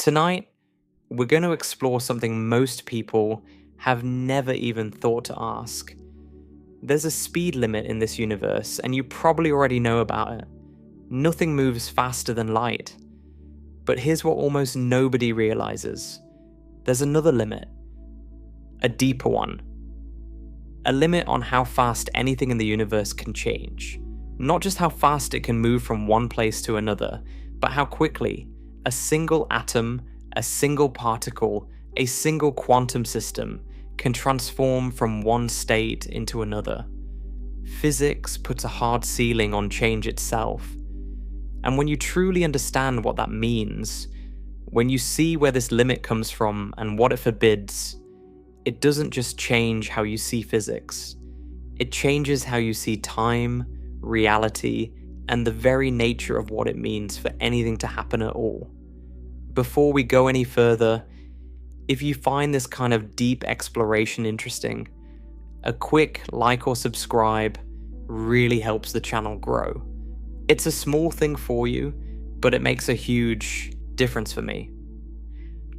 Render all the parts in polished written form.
Tonight, we're going to explore something most people have never even thought to ask. There's a speed limit in this universe, and you probably already know about it. Nothing moves faster than light. But here's what almost nobody realizes. There's another limit. A deeper one. A limit on how fast anything in the universe can change. Not just how fast it can move from one place to another, but how quickly a single atom, a single particle, a single quantum system can transform from one state into another. Physics puts a hard ceiling on change itself. And when you truly understand what that means, when you see where this limit comes from and what it forbids, it doesn't just change how you see physics. It changes how you see time, reality, and the very nature of what it means for anything to happen at all. Before we go any further, if you find this kind of deep exploration interesting, a quick like or subscribe really helps the channel grow. It's a small thing for you, but it makes a huge difference for me.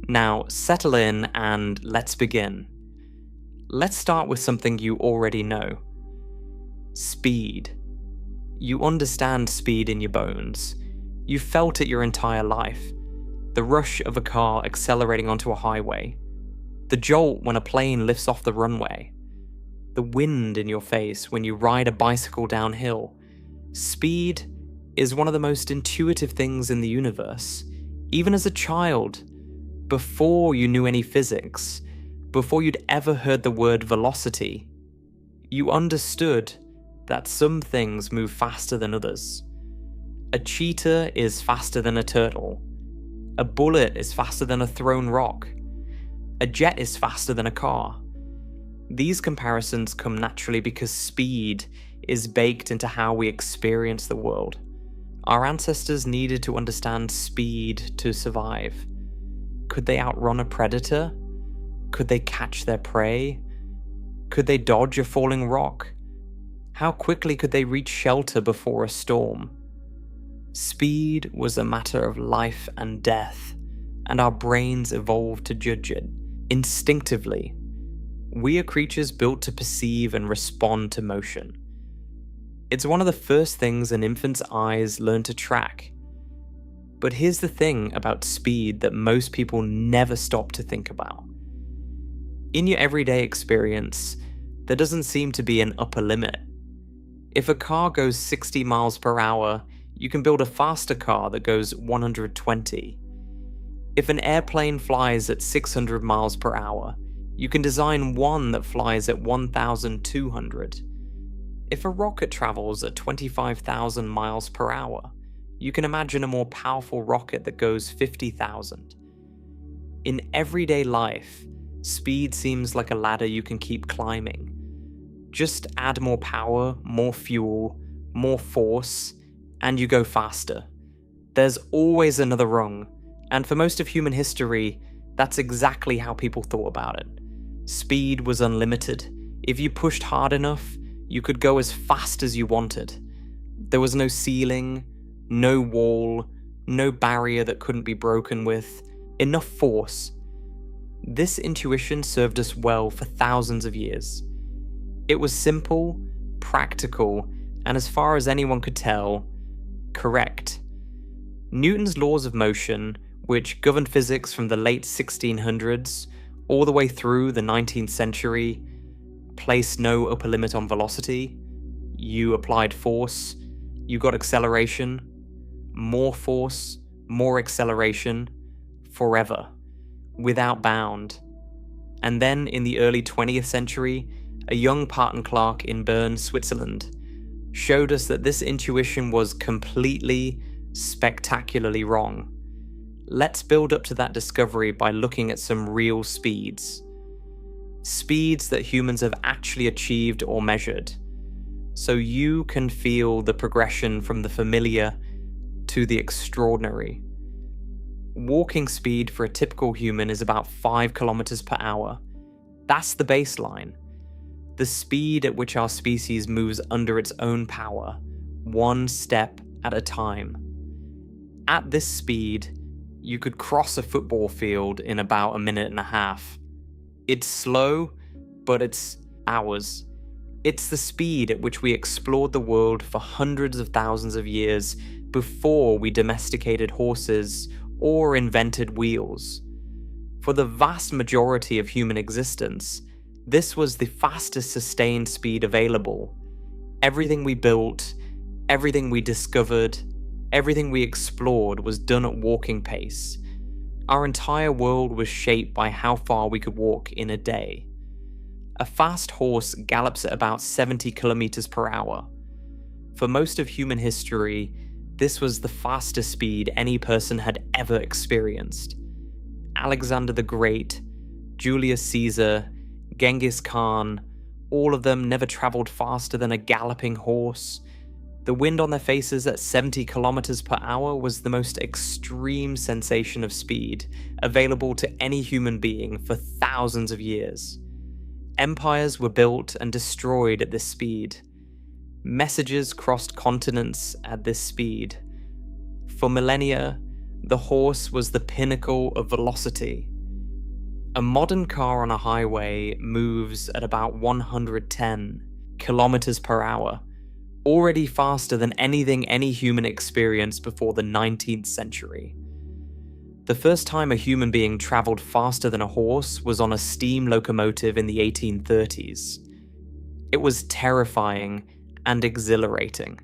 Now, settle in and let's begin. Let's start with something you already know. Speed. You understand speed in your bones. You've felt it your entire life. The rush of a car accelerating onto a highway. The jolt when a plane lifts off the runway. The wind in your face when you ride a bicycle downhill. Speed is one of the most intuitive things in the universe. Even as a child, before you knew any physics, before you'd ever heard the word velocity, you understood that some things move faster than others. A cheetah is faster than a turtle. A bullet is faster than a thrown rock. A jet is faster than a car. These comparisons come naturally because speed is baked into how we experience the world. Our ancestors needed to understand speed to survive. Could they outrun a predator? Could they catch their prey? Could they dodge a falling rock? How quickly could they reach shelter before a storm? Speed was a matter of life and death, and our brains evolved to judge it instinctively. We are creatures built to perceive and respond to motion. It's one of the first things an infant's eyes learn to track. But here's the thing about speed that most people never stop to think about. In your everyday experience, there doesn't seem to be an upper limit. If a car goes 60 miles per hour, you can build a faster car that goes 120. If an airplane flies at 600 miles per hour, you can design one that flies at 1,200. If a rocket travels at 25,000 miles per hour, you can imagine a more powerful rocket that goes 50,000. In everyday life, speed seems like a ladder you can keep climbing. Just add more power, more fuel, more force, and you go faster. There's always another rung, and for most of human history, that's exactly how people thought about it. Speed was unlimited. If you pushed hard enough, you could go as fast as you wanted. There was no ceiling, no wall, no barrier that couldn't be broken with, enough force. This intuition served us well for thousands of years. It was simple, practical, and as far as anyone could tell, correct. Newton's laws of motion, which governed physics from the late 1600s all the way through the 19th century, placed no upper limit on velocity. You applied force, you got acceleration, more force, more acceleration, forever, without bound. And then in the early 20th century, a young Parton Clark in Bern, Switzerland, showed us that this intuition was completely, spectacularly wrong. Let's build up to that discovery by looking at some real speeds. Speeds that humans have actually achieved or measured, so you can feel the progression from the familiar to the extraordinary. Walking speed for a typical human is about 5 kilometers per hour. That's the baseline. The speed at which our species moves under its own power, one step at a time. At this speed, You could cross a football field in about a minute and a half. It's slow, but it's ours. It's the speed at which we explored the world for hundreds of thousands of years before we domesticated horses or invented wheels. For the vast majority of human existence, this was the fastest sustained speed available. Everything we built, everything we discovered, everything we explored was done at walking pace. Our entire world was shaped by how far we could walk in a day. A fast horse gallops at about 70 kilometers per hour. For most of human history, this was the fastest speed any person had ever experienced. Alexander the Great, Julius Caesar, Genghis Khan, all of them never traveled faster than a galloping horse. The wind on their faces at 70 kilometers per hour was the most extreme sensation of speed available to any human being for thousands of years. Empires were built and destroyed at this speed. Messages crossed continents at this speed. For millennia, the horse was the pinnacle of velocity. A modern car on a highway moves at about 110 kilometers per hour, already faster than anything any human experienced before the 19th century. The first time a human being traveled faster than a horse was on a steam locomotive in the 1830s. It was terrifying and exhilarating.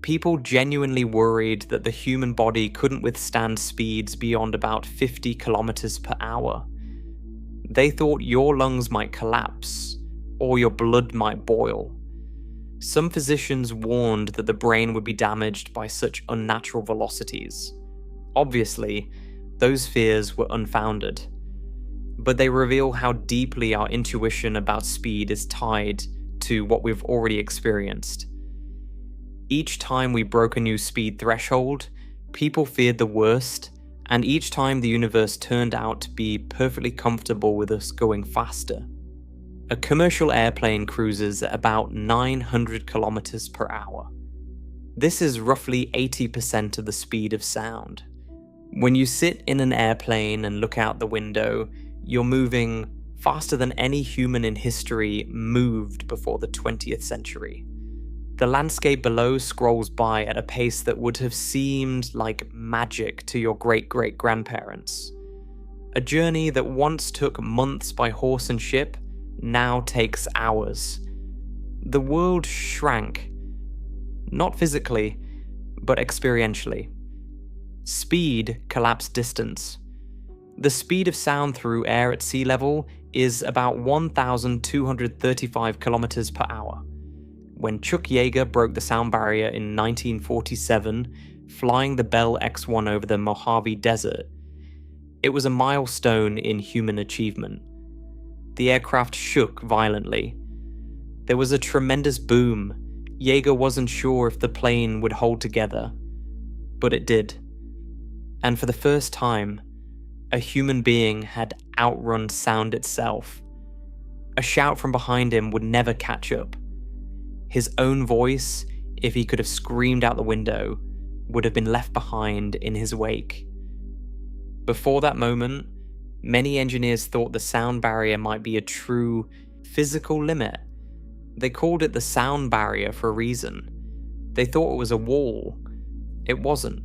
People genuinely worried that the human body couldn't withstand speeds beyond about 50 kilometers per hour. They thought your lungs might collapse, or your blood might boil. Some physicians warned that the brain would be damaged by such unnatural velocities. Obviously, those fears were unfounded, but they reveal how deeply our intuition about speed is tied to what we've already experienced. Each time we broke a new speed threshold, people feared the worst, and each time the universe turned out to be perfectly comfortable with us going faster. A commercial airplane cruises at about 900 kilometers per hour. This is roughly 80% of the speed of sound. When you sit in an airplane and look out the window, you're moving faster than any human in history moved before the 20th century. The landscape below scrolls by at a pace that would have seemed like magic to your great-great-grandparents. A journey that once took months by horse and ship now takes hours. The world shrank, not physically, but experientially. Speed collapsed distance. The speed of sound through air at sea level is about 1,235 kilometers per hour. When Chuck Yeager broke the sound barrier in 1947, flying the Bell X-1 over the Mojave Desert, it was a milestone in human achievement. The aircraft shook violently. There was a tremendous boom. Yeager wasn't sure if the plane would hold together, but it did. And for the first time, a human being had outrun sound itself. A shout from behind him would never catch up. His own voice, if he could have screamed out the window, would have been left behind in his wake. Before that moment, many engineers thought the sound barrier might be a true physical limit. They called it the sound barrier for a reason. They thought it was a wall. It wasn't.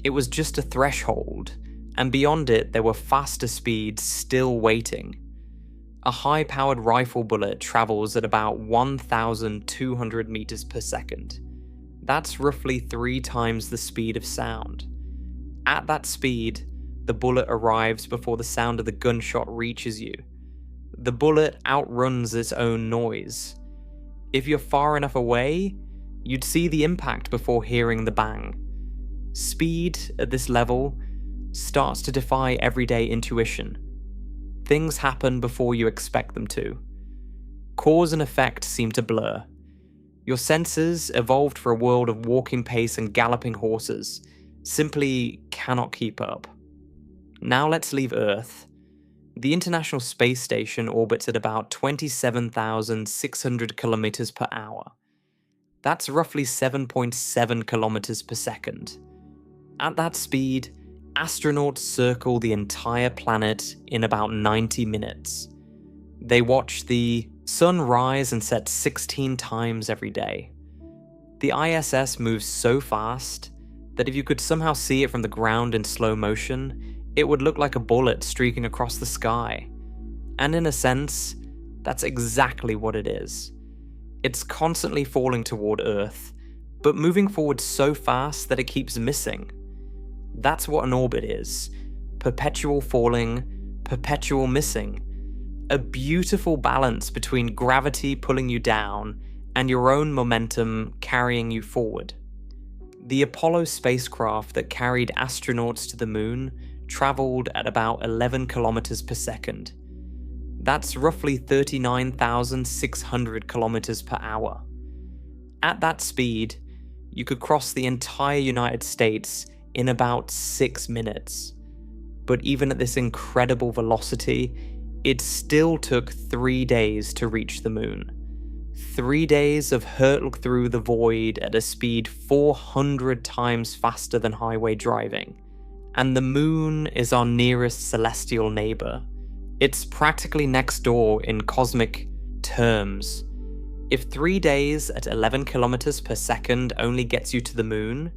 It was just a threshold, and beyond it there were faster speeds still waiting. A high-powered rifle bullet travels at about 1,200 meters per second. That's roughly 3 times the speed of sound. At that speed, the bullet arrives before the sound of the gunshot reaches you. The bullet outruns its own noise. If you're far enough away, you'd see the impact before hearing the bang. Speed at this level starts to defy everyday intuition. Things happen before you expect them to. Cause and effect seem to blur. Your senses, evolved for a world of walking pace and galloping horses, simply cannot keep up. Now let's leave Earth. The International Space Station orbits at about 27,600 kilometers per hour. That's roughly 7.7 kilometers per second. At that speed, astronauts circle the entire planet in about 90 minutes. They watch the sun rise and set 16 times every day. The ISS moves so fast that if you could somehow see it from the ground in slow motion, it would look like a bullet streaking across the sky. And in a sense, that's exactly what it is. It's constantly falling toward Earth, but moving forward so fast that it keeps missing. That's what an orbit is. Perpetual falling, perpetual missing. A beautiful balance between gravity pulling you down and your own momentum carrying you forward. The Apollo spacecraft that carried astronauts to the moon traveled at about 11 kilometers per second. That's roughly 39,600 kilometers per hour. At that speed, you could cross the entire United States in about 6 minutes. But even at this incredible velocity, it still took 3 days to reach the moon. 3 days of hurtle through the void at a speed 400 times faster than highway driving. And the moon is our nearest celestial neighbor. It's practically next door in cosmic terms. If 3 days at 11 kilometers per second only gets you to the moon,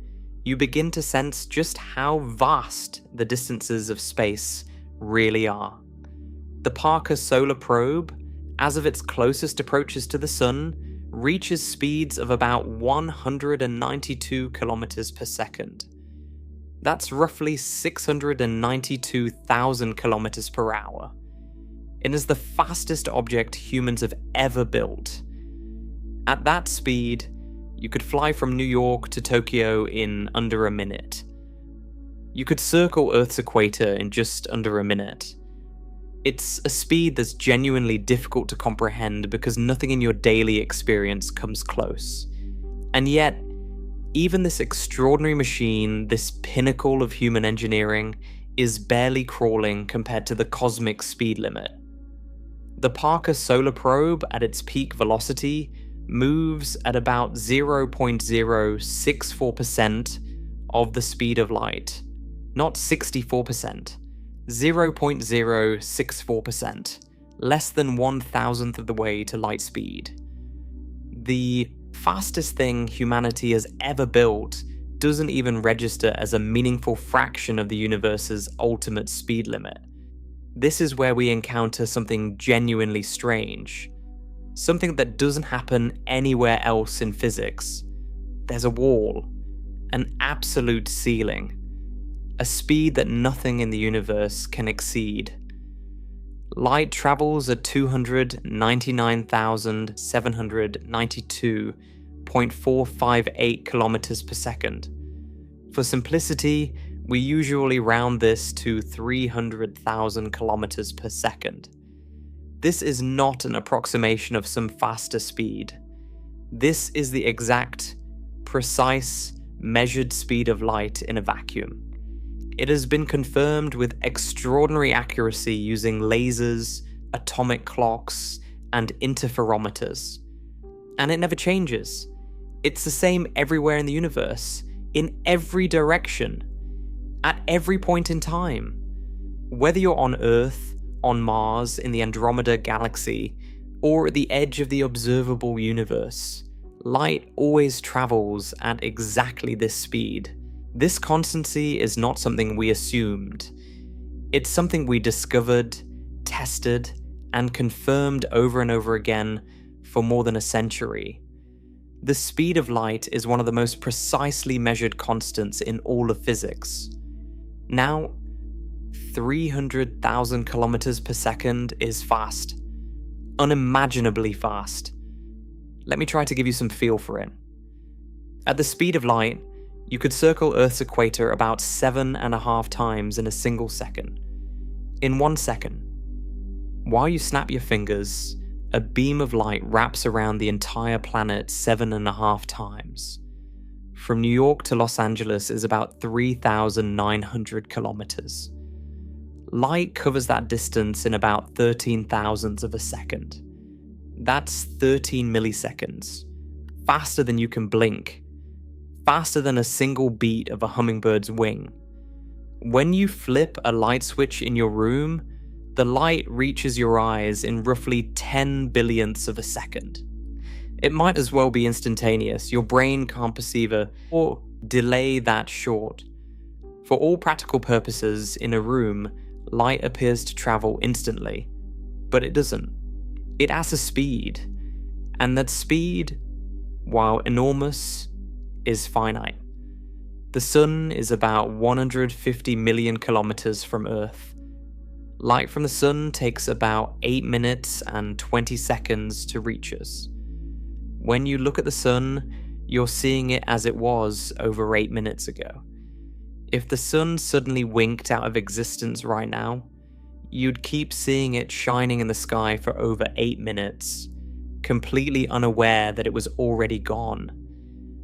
you begin to sense just how vast the distances of space really are. The Parker Solar Probe, as of its closest approaches to the sun, reaches speeds of about 192 kilometers per second. That's roughly 692,000 kilometers per hour. It is the fastest object humans have ever built. At that speed, you could fly from New York to Tokyo in under a minute. You could circle Earth's equator in just under a minute. It's a speed that's genuinely difficult to comprehend because nothing in your daily experience comes close. And yet, even this extraordinary machine, this pinnacle of human engineering, is barely crawling compared to the cosmic speed limit. The Parker Solar Probe, at its peak velocity, moves at about 0.064% of the speed of light. Not 64%. 0.064%. Less than 1,000th of the way to light speed. The fastest thing humanity has ever built doesn't even register as a meaningful fraction of the universe's ultimate speed limit. This is where we encounter something genuinely strange. Something that doesn't happen anywhere else in physics. There's a wall. An absolute ceiling. A speed that nothing in the universe can exceed. Light travels at 299,792.458 kilometers per second. For simplicity, we usually round this to 300,000 kilometers per second. This is not an approximation of some faster speed. This is the exact, precise, measured speed of light in a vacuum. It has been confirmed with extraordinary accuracy using lasers, atomic clocks, and interferometers. And it never changes. It's the same everywhere in the universe, in every direction, at every point in time. Whether you're on Earth, on Mars, in the Andromeda galaxy, or at the edge of the observable universe, light always travels at exactly this speed. This constancy is not something we assumed. It's something we discovered, tested, and confirmed over and over again for more than a century. The speed of light is one of the most precisely measured constants in all of physics. Now, 300,000 kilometers per second is fast. Unimaginably fast. Let me try to give you some feel for it. At the speed of light, you could circle Earth's equator about 7.5 times in a single second. In 1 second. While you snap your fingers, a beam of light wraps around the entire planet 7.5 times. From New York to Los Angeles is about 3,900 kilometers. Light covers that distance in about 13 thousandths of a second. That's 13 milliseconds. Faster than you can blink. Faster than a single beat of a hummingbird's wing. When you flip a light switch in your room, the light reaches your eyes in roughly 10 billionths of a second. It might as well be instantaneous. Your brain can't perceive or delay that short. For all practical purposes, in a room, light appears to travel instantly, but it doesn't. It has a speed, and that speed, while enormous, is finite. The sun is about 150 million kilometers from Earth. Light from the sun takes about 8 minutes and 20 seconds to reach us. When you look at the sun, you're seeing it as it was over 8 minutes ago. If the sun suddenly winked out of existence right now, you'd keep seeing it shining in the sky for over 8 minutes, completely unaware that it was already gone.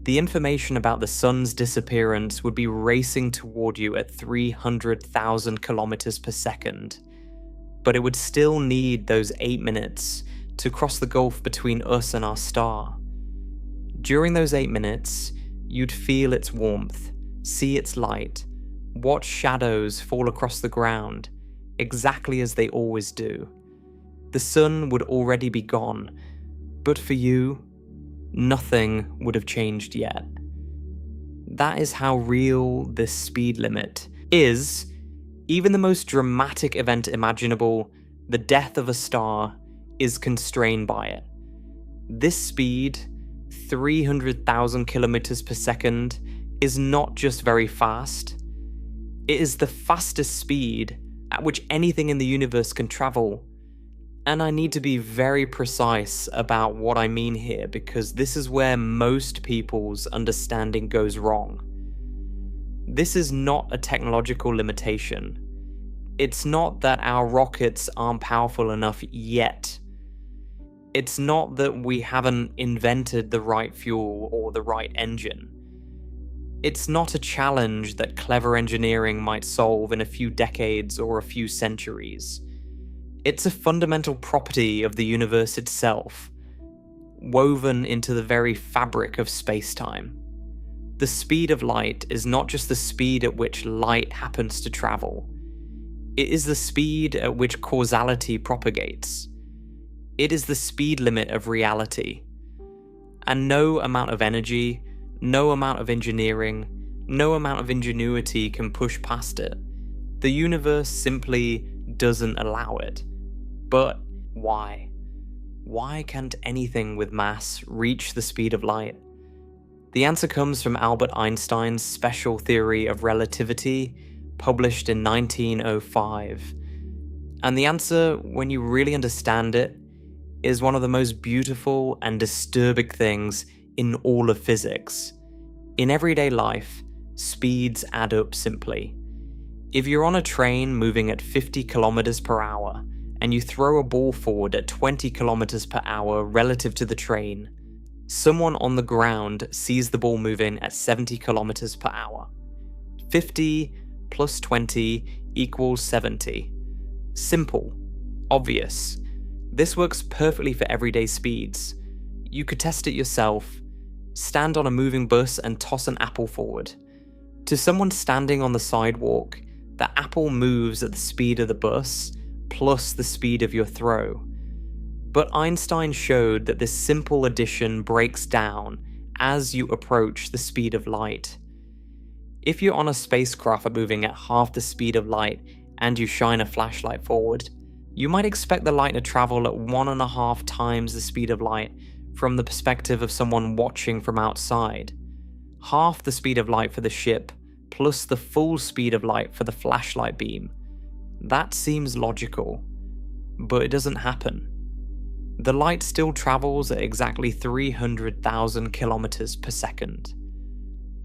The information about the sun's disappearance would be racing toward you at 300,000 kilometers per second, but it would still need those 8 minutes to cross the gulf between us and our star. During those 8 minutes, you'd feel its warmth, see its light, watch shadows fall across the ground, exactly as they always do. The sun would already be gone, but for you, nothing would have changed yet. That is how real this speed limit is. Even the most dramatic event imaginable, the death of a star, is constrained by it. This speed, 300,000 kilometers per second, is not just very fast. It is the fastest speed at which anything in the universe can travel. And I need to be very precise about what I mean here, because this is where most people's understanding goes wrong. This is not a technological limitation. It's not that our rockets aren't powerful enough yet. It's not that we haven't invented the right fuel or the right engine. It's not a challenge that clever engineering might solve in a few decades or a few centuries. It's a fundamental property of the universe itself, woven into the very fabric of space-time. The speed of light is not just the speed at which light happens to travel. It is the speed at which causality propagates. It is the speed limit of reality. And no amount of energy, no amount of engineering, no amount of ingenuity can push past it. The universe simply doesn't allow it. But why? Why can't anything with mass reach the speed of light? The answer comes from Albert Einstein's special theory of relativity, published in 1905. And the answer, when you really understand it, is one of the most beautiful and disturbing things in all of physics. In everyday life, speeds add up simply. If you're on a train moving at 50 kilometers per hour, and you throw a ball forward at 20 kilometers per hour relative to the train, someone on the ground sees the ball moving at 70 kilometers per hour. 50 plus 20 equals 70. Simple. Obvious. This works perfectly for everyday speeds. You could test it yourself. Stand on a moving bus and toss an apple forward. To someone standing on the sidewalk, the apple moves at the speed of the bus, plus the speed of your throw. But Einstein showed that this simple addition breaks down as you approach the speed of light. If you're on a spacecraft moving at half the speed of light and you shine a flashlight forward, you might expect the light to travel at 1.5 times the speed of light from the perspective of someone watching from outside. Half the speed of light for the ship, plus the full speed of light for the flashlight beam. That seems logical, but it doesn't happen. The light still travels at exactly 300,000 kilometers per second.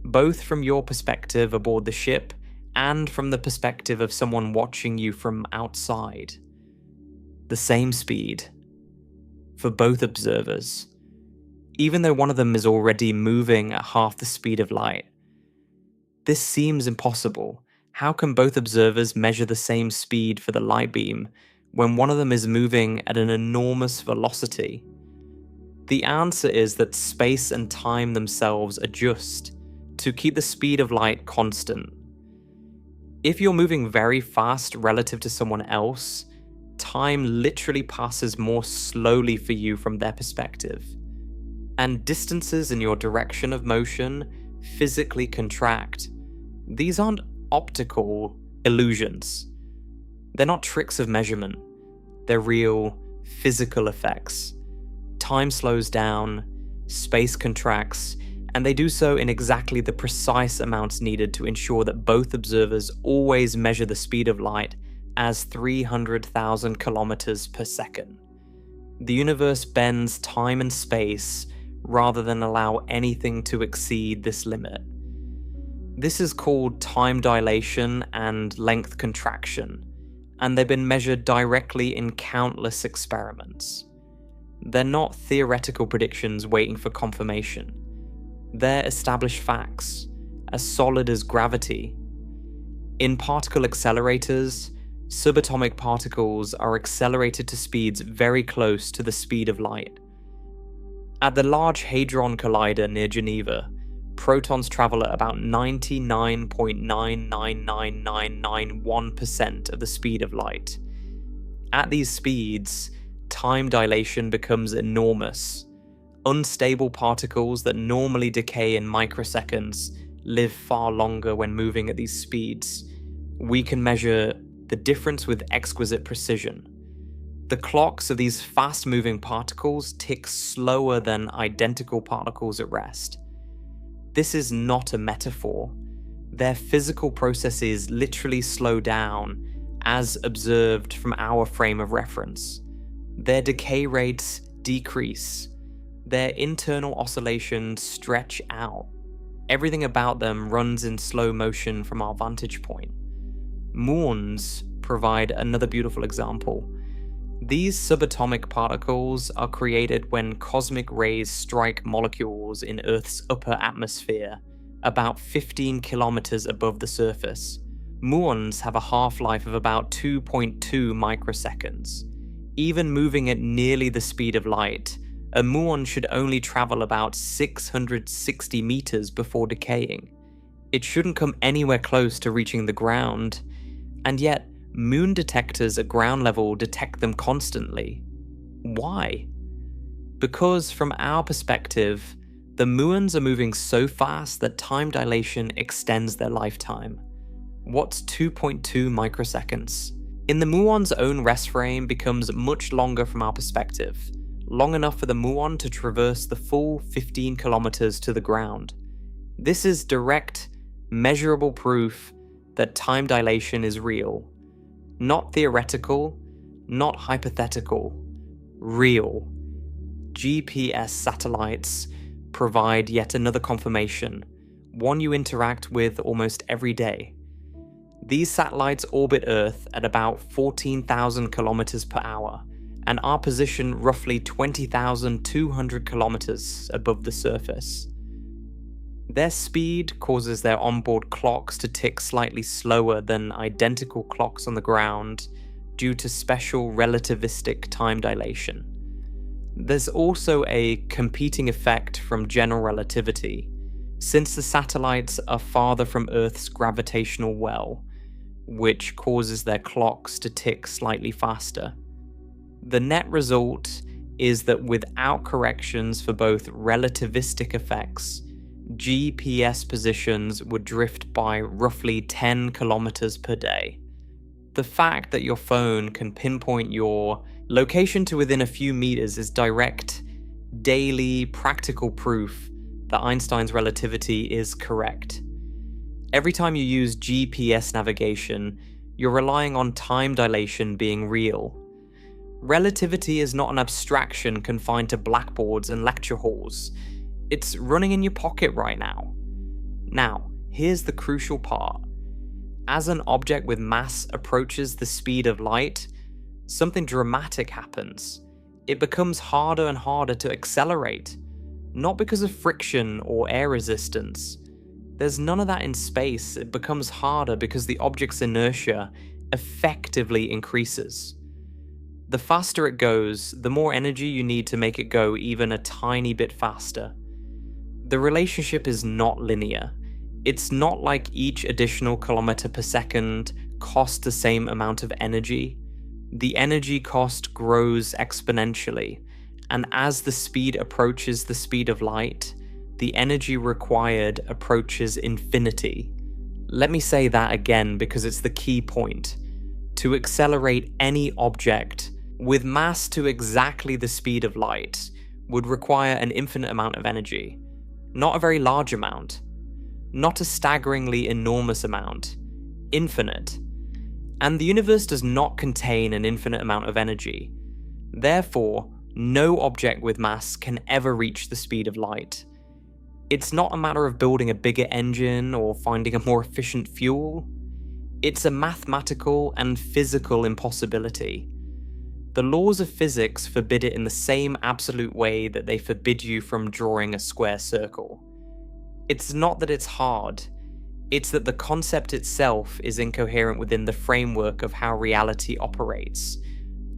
Both from your perspective aboard the ship and from the perspective of someone watching you from outside. The same speed for both observers, even though one of them is already moving at half the speed of light. This seems impossible. How can both observers measure the same speed for the light beam when one of them is moving at an enormous velocity? The answer is that space and time themselves adjust to keep the speed of light constant. If you're moving very fast relative to someone else, time literally passes more slowly for you from their perspective. And distances in your direction of motion physically contract. These aren't optical illusions. They're not tricks of measurement. They're real physical effects. Time slows down, space contracts, and they do so in exactly the precise amounts needed to ensure that both observers always measure the speed of light as 300,000 kilometers per second. The universe bends time and space rather than allow anything to exceed this limit. This is called time dilation and length contraction, and they've been measured directly in countless experiments. They're not theoretical predictions waiting for confirmation. They're established facts, as solid as gravity. In particle accelerators, subatomic particles are accelerated to speeds very close to the speed of light. At the Large Hadron Collider near Geneva, protons travel at about 99.999991% of the speed of light. At these speeds, time dilation becomes enormous. Unstable particles that normally decay in microseconds live far longer when moving at these speeds. We can measure the difference with exquisite precision. The clocks of these fast-moving particles tick slower than identical particles at rest. This is not a metaphor. Their physical processes literally slow down as observed from our frame of reference. Their decay rates decrease. Their internal oscillations stretch out. Everything about them runs in slow motion from our vantage point. Muons provide another beautiful example. These subatomic particles are created when cosmic rays strike molecules in Earth's upper atmosphere, about 15 kilometers above the surface. Muons have a half-life of about 2.2 microseconds. Even moving at nearly the speed of light, a muon should only travel about 660 meters before decaying. It shouldn't come anywhere close to reaching the ground, and yet moon detectors at ground level detect them constantly. Why? Because from our perspective, the muons are moving so fast that time dilation extends their lifetime. What's 2.2 microseconds? In the muon's own rest frame becomes much longer from our perspective, long enough for the muon to traverse the full 15 kilometers to the ground. This is direct, measurable proof that time dilation is real. Not theoretical, not hypothetical, real. GPS satellites provide yet another confirmation, one you interact with almost every day. These satellites orbit Earth at about 14,000 kilometers per hour, and are positioned roughly 20,200 kilometers above the surface. Their speed causes their onboard clocks to tick slightly slower than identical clocks on the ground due to special relativistic time dilation. There's also a competing effect from general relativity, since the satellites are farther from Earth's gravitational well, which causes their clocks to tick slightly faster. The net result is that without corrections for both relativistic effects, GPS positions would drift by roughly 10 kilometers per day. The fact that your phone can pinpoint your location to within a few meters is direct, daily, practical proof that Einstein's relativity is correct. Every time you use GPS navigation, you're relying on time dilation being real. Relativity is not an abstraction confined to blackboards and lecture halls. It's running in your pocket right now. Now, here's the crucial part. As an object with mass approaches the speed of light, something dramatic happens. It becomes harder and harder to accelerate, not because of friction or air resistance. There's none of that in space. It becomes harder because the object's inertia effectively increases. The faster it goes, the more energy you need to make it go even a tiny bit faster. The relationship is not linear. It's not like each additional kilometer per second costs the same amount of energy. The energy cost grows exponentially, and as the speed approaches the speed of light, the energy required approaches infinity. Let me say that again because it's the key point. To accelerate any object with mass to exactly the speed of light would require an infinite amount of energy. Not a very large amount. Not a staggeringly enormous amount. Infinite. And the universe does not contain an infinite amount of energy. Therefore, no object with mass can ever reach the speed of light. It's not a matter of building a bigger engine or finding a more efficient fuel. It's a mathematical and physical impossibility. The laws of physics forbid it in the same absolute way that they forbid you from drawing a square circle. It's not that it's hard, it's that the concept itself is incoherent within the framework of how reality operates.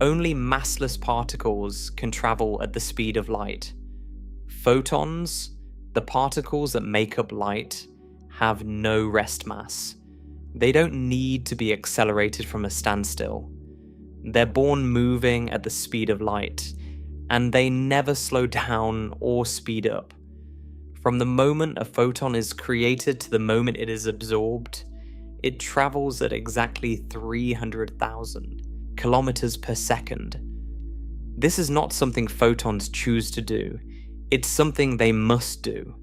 Only massless particles can travel at the speed of light. Photons, the particles that make up light, have no rest mass. They don't need to be accelerated from a standstill. They're born moving at the speed of light, and they never slow down or speed up. From the moment a photon is created to the moment it is absorbed, it travels at exactly 300,000 kilometers per second. This is not something photons choose to do, it's something they must do.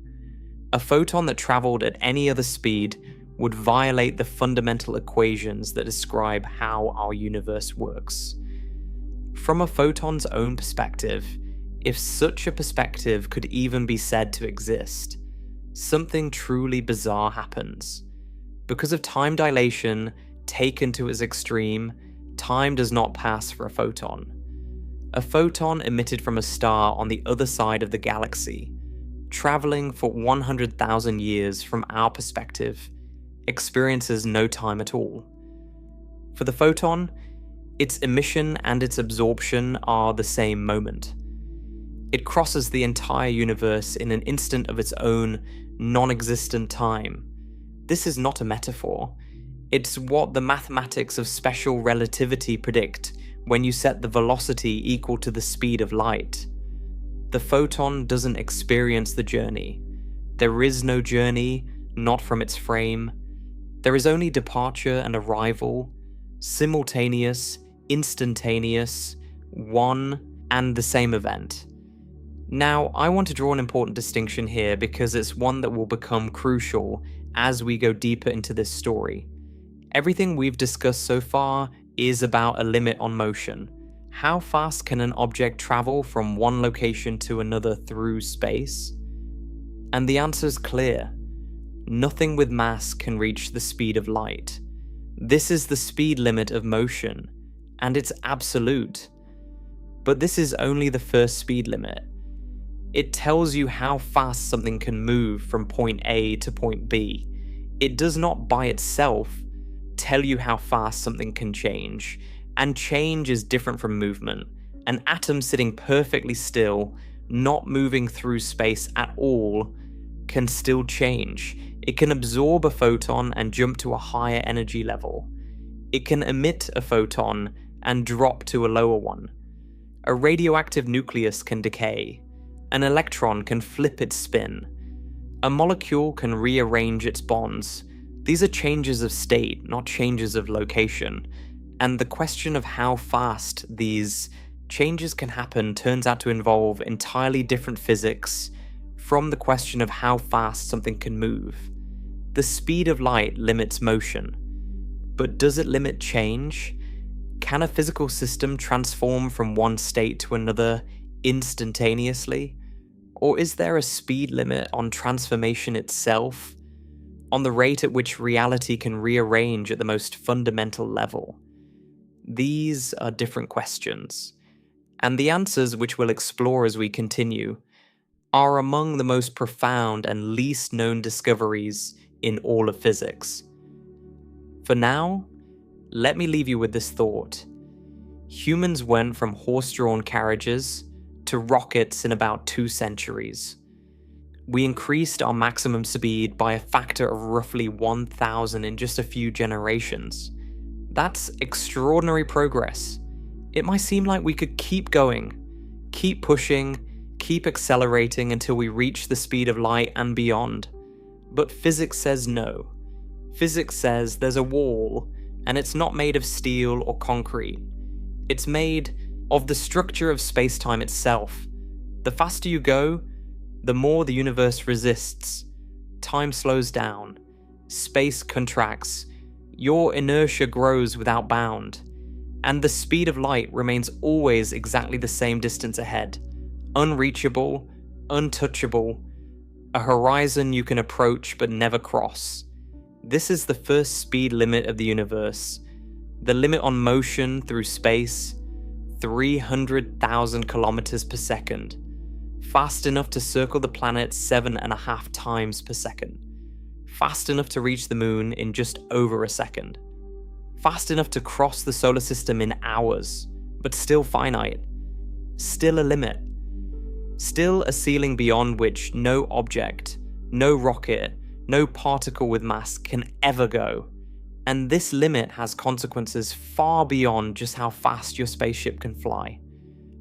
A photon that traveled at any other speed would violate the fundamental equations that describe how our universe works. From a photon's own perspective, if such a perspective could even be said to exist, something truly bizarre happens. Because of time dilation taken to its extreme, time does not pass for a photon. A photon emitted from a star on the other side of the galaxy, traveling for 100,000 years from our perspective, experiences no time at all. For the photon, its emission and its absorption are the same moment. It crosses the entire universe in an instant of its own non-existent time. This is not a metaphor. It's what the mathematics of special relativity predict when you set the velocity equal to the speed of light. The photon doesn't experience the journey. There is no journey, not from its frame. There is only departure and arrival, simultaneous, instantaneous, one and the same event. Now, I want to draw an important distinction here because it's one that will become crucial as we go deeper into this story. Everything we've discussed so far is about a limit on motion. How fast can an object travel from one location to another through space? And the answer is clear. Nothing with mass can reach the speed of light. This is the speed limit of motion, and it's absolute. But this is only the first speed limit. It tells you how fast something can move from point A to point B. It does not by itself tell you how fast something can change, and change is different from movement. An atom sitting perfectly still, not moving through space at all, can still change. It can absorb a photon and jump to a higher energy level. It can emit a photon and drop to a lower one. A radioactive nucleus can decay. An electron can flip its spin. A molecule can rearrange its bonds. These are changes of state, not changes of location. And the question of how fast these changes can happen turns out to involve entirely different physics from the question of how fast something can move. The speed of light limits motion. But does it limit change? Can a physical system transform from one state to another instantaneously? Or is there a speed limit on transformation itself? On the rate at which reality can rearrange at the most fundamental level? These are different questions, and the answers, which we'll explore as we continue, are among the most profound and least known discoveries in all of physics. For now, let me leave you with this thought. Humans went from horse-drawn carriages to rockets in about 2 centuries. We increased our maximum speed by a factor of roughly 1,000 in just a few generations. That's extraordinary progress. It might seem like we could keep going, keep pushing, keep accelerating until we reach the speed of light and beyond. But physics says no. Physics says there's a wall, and it's not made of steel or concrete. It's made of the structure of space-time itself. The faster you go, the more the universe resists. Time slows down. Space contracts. Your inertia grows without bound. And the speed of light remains always exactly the same distance ahead. Unreachable, untouchable, a horizon you can approach but never cross. This is the first speed limit of the universe. The limit on motion through space, 300,000 kilometers per second. Fast enough to circle the planet 7.5 times per second. Fast enough to reach the moon in just over a second. Fast enough to cross the solar system in hours, but still finite. Still a limit. Still a ceiling beyond which no object, no rocket, no particle with mass can ever go. And this limit has consequences far beyond just how fast your spaceship can fly.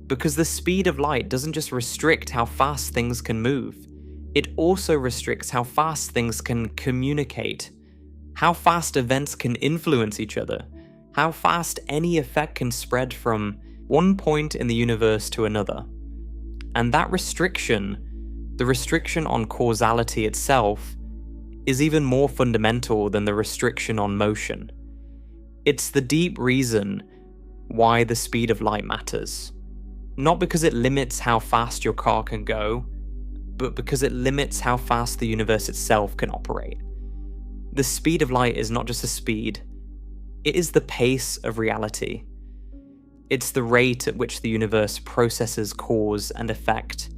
Because the speed of light doesn't just restrict how fast things can move, it also restricts how fast things can communicate, how fast events can influence each other, how fast any effect can spread from one point in the universe to another. And that restriction, the restriction on causality itself, is even more fundamental than the restriction on motion. It's the deep reason why the speed of light matters. Not because it limits how fast your car can go, but because it limits how fast the universe itself can operate. The speed of light is not just a speed, it is the pace of reality. It's the rate at which the universe processes cause and effect.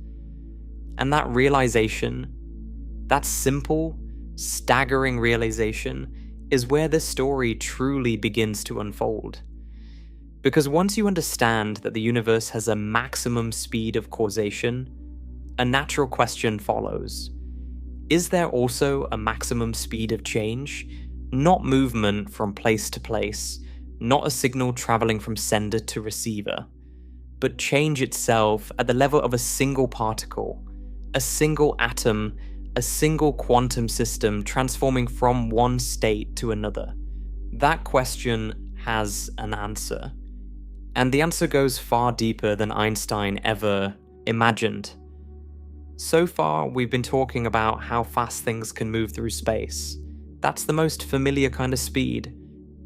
And that realization, that simple, staggering realization, is where this story truly begins to unfold. Because once you understand that the universe has a maximum speed of causation, a natural question follows. Is there also a maximum speed of change? Not movement from place to place, not a signal traveling from sender to receiver, but change itself at the level of a single particle, a single atom, a single quantum system transforming from one state to another. That question has an answer. And the answer goes far deeper than Einstein ever imagined. So far, we've been talking about how fast things can move through space. That's the most familiar kind of speed.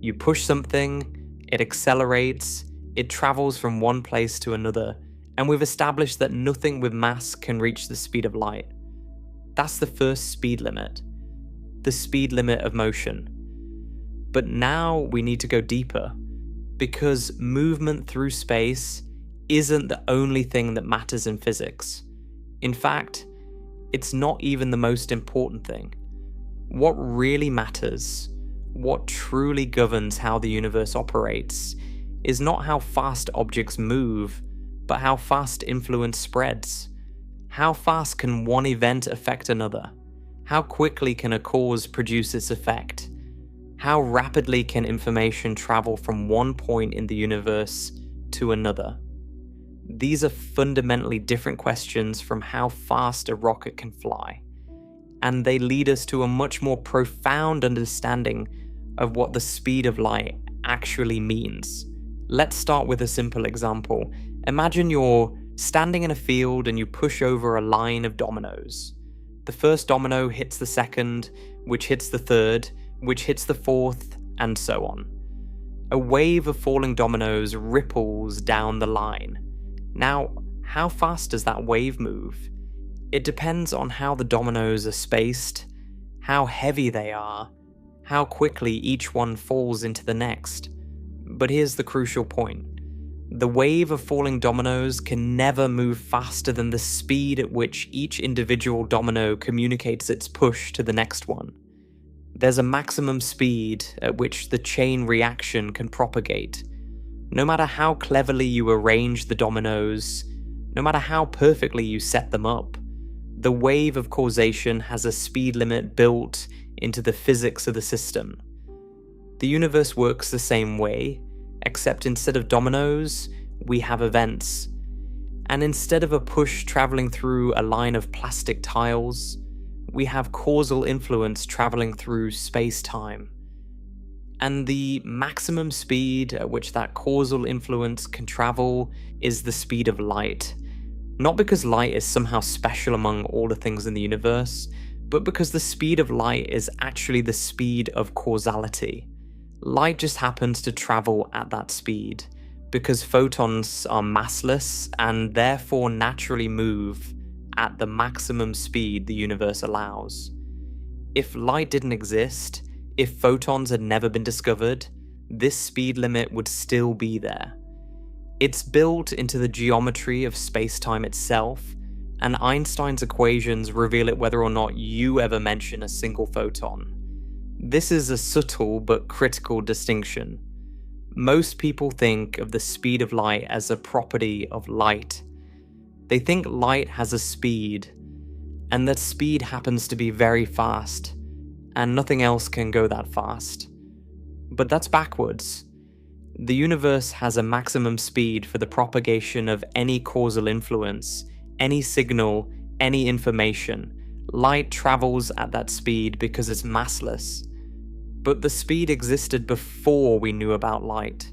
You push something, it accelerates, it travels from one place to another, and we've established that nothing with mass can reach the speed of light. That's the first speed limit, the speed limit of motion. But now we need to go deeper, because movement through space isn't the only thing that matters in physics. In fact, it's not even the most important thing. What really matters, what truly governs how the universe operates, is not how fast objects move, but how fast influence spreads. How fast can one event affect another? How quickly can a cause produce its effect? How rapidly can information travel from one point in the universe to another? These are fundamentally different questions from how fast a rocket can fly, and they lead us to a much more profound understanding of what the speed of light actually means. Let's start with a simple example. Imagine you're standing in a field and you push over a line of dominoes. The first domino hits the second, which hits the third, which hits the fourth, and so on. A wave of falling dominoes ripples down the line. Now, how fast does that wave move? It depends on how the dominoes are spaced, how heavy they are, how quickly each one falls into the next. But here's the crucial point. The wave of falling dominoes can never move faster than the speed at which each individual domino communicates its push to the next one. There's a maximum speed at which the chain reaction can propagate. No matter how cleverly you arrange the dominoes, no matter how perfectly you set them up, The wave of causation has a speed limit built into the physics of the system. The universe works the same way, except instead of dominoes, we have events. And instead of a push traveling through a line of plastic tiles, we have causal influence traveling through space-time. And the maximum speed at which that causal influence can travel is the speed of light. Not because light is somehow special among all the things in the universe, but because the speed of light is actually the speed of causality. Light just happens to travel at that speed, because photons are massless and therefore naturally move at the maximum speed the universe allows. If light didn't exist, if photons had never been discovered, this speed limit would still be there. It's built into the geometry of space-time itself, and Einstein's equations reveal it whether or not you ever mention a single photon. This is a subtle but critical distinction. Most people think of the speed of light as a property of light. They think light has a speed, and that speed happens to be very fast, and nothing else can go that fast. But that's backwards. The universe has a maximum speed for the propagation of any causal influence, any signal, any information. Light travels at that speed because it's massless. But the speed existed before we knew about light.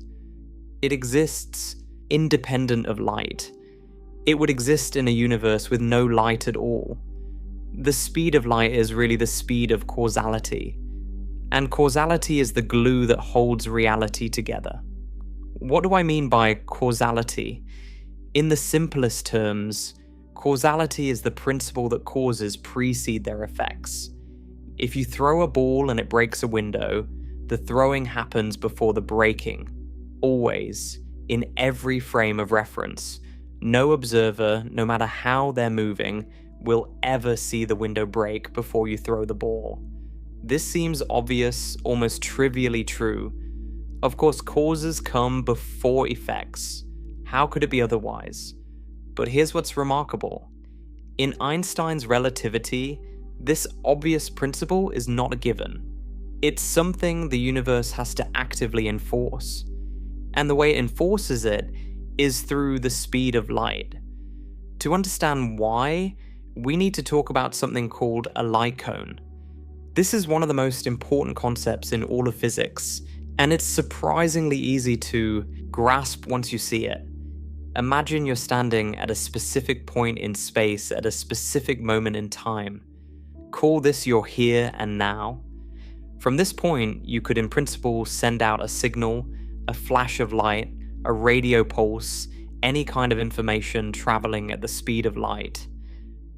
It exists independent of light. It would exist in a universe with no light at all. The speed of light is really the speed of causality. And causality is the glue that holds reality together. What do I mean by causality? In the simplest terms, causality is the principle that causes precede their effects. If you throw a ball and it breaks a window, the throwing happens before the breaking. Always, in every frame of reference. No observer, no matter how they're moving, will ever see the window break before you throw the ball. This seems obvious, almost trivially true. Of course, causes come before effects. How could it be otherwise? But here's what's remarkable. In Einstein's relativity, this obvious principle is not a given. It's something the universe has to actively enforce. And the way it enforces it is through the speed of light. To understand why, we need to talk about something called a light cone. This is one of the most important concepts in all of physics, and it's surprisingly easy to grasp once you see it. Imagine you're standing at a specific point in space at a specific moment in time. Call this your here and now. From this point, you could in principle send out a signal, a flash of light, a radio pulse, any kind of information traveling at the speed of light.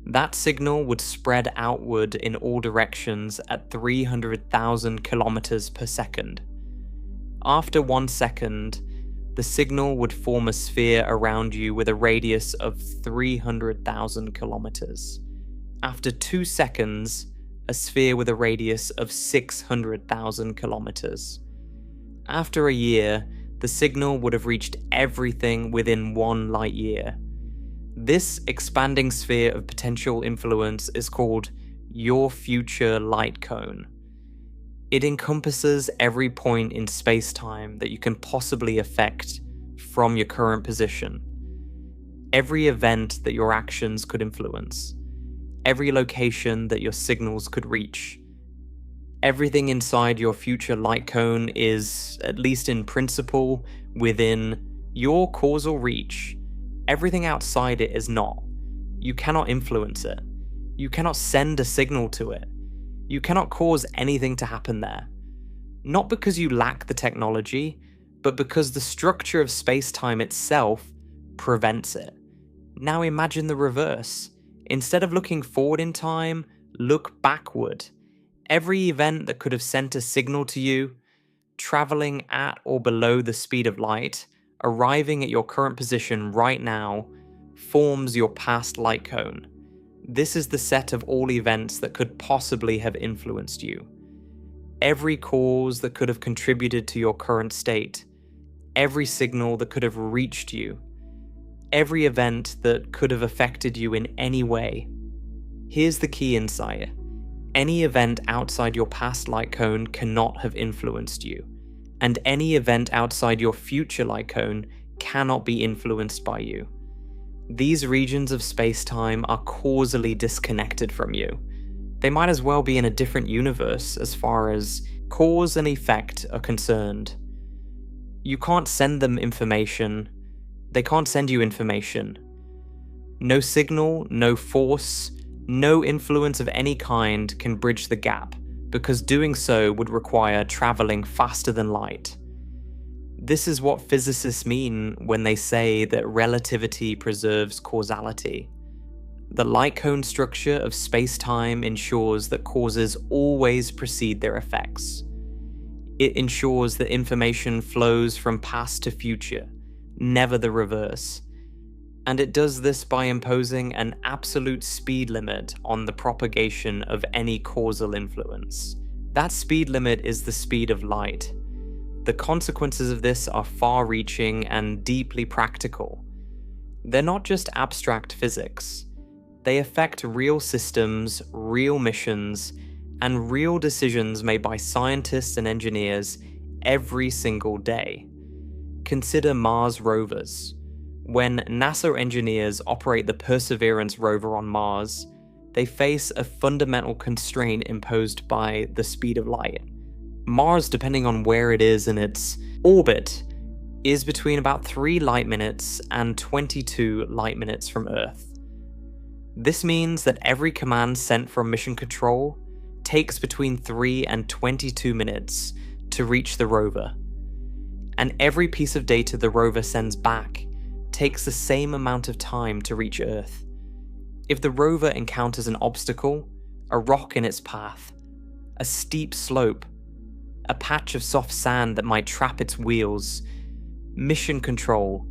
That signal would spread outward in all directions at 300,000 kilometers per second. After 1 second, the signal would form a sphere around you with a radius of 300,000 kilometers. After 2 seconds, a sphere with a radius of 600,000 kilometers. After a year, the signal would have reached everything within 1 light year. This expanding sphere of potential influence is called your future light cone. It encompasses every point in space-time that you can possibly affect from your current position. Every event that your actions could influence. Every location that your signals could reach. Everything inside your future light cone is, at least in principle, within your causal reach. Everything outside it is not. You cannot influence it. You cannot send a signal to it. You cannot cause anything to happen there. Not because you lack the technology, but because the structure of space-time itself prevents it. Now imagine the reverse. Instead of looking forward in time, look backward. Every event that could have sent a signal to you, traveling at or below the speed of light, arriving at your current position right now, forms your past light cone. This is the set of all events that could possibly have influenced you. Every cause that could have contributed to your current state. Every signal that could have reached you. Every event that could have affected you in any way. Here's the key insight. Any event outside your past light cone cannot have influenced you, and any event outside your future light cone cannot be influenced by you. These regions of space-time are causally disconnected from you. They might as well be in a different universe as far as cause and effect are concerned. You can't send them information. They can't send you information. No signal, no force, no influence of any kind can bridge the gap, because doing so would require traveling faster than light. This is what physicists mean when they say that relativity preserves causality. The light cone structure of space-time ensures that causes always precede their effects. It ensures that information flows from past to future, never the reverse. And it does this by imposing an absolute speed limit on the propagation of any causal influence. That speed limit is the speed of light. The consequences of this are far-reaching and deeply practical. They're not just abstract physics. They affect real systems, real missions, and real decisions made by scientists and engineers every single day. Consider Mars rovers. When NASA engineers operate the Perseverance rover on Mars, they face a fundamental constraint imposed by the speed of light. Mars, depending on where it is in its orbit, is between about 3 light minutes and 22 light minutes from Earth. This means that every command sent from mission control takes between 3 and 22 minutes to reach the rover. And every piece of data the rover sends back takes the same amount of time to reach Earth. If the rover encounters an obstacle, a rock in its path, a steep slope, a patch of soft sand that might trap its wheels, mission control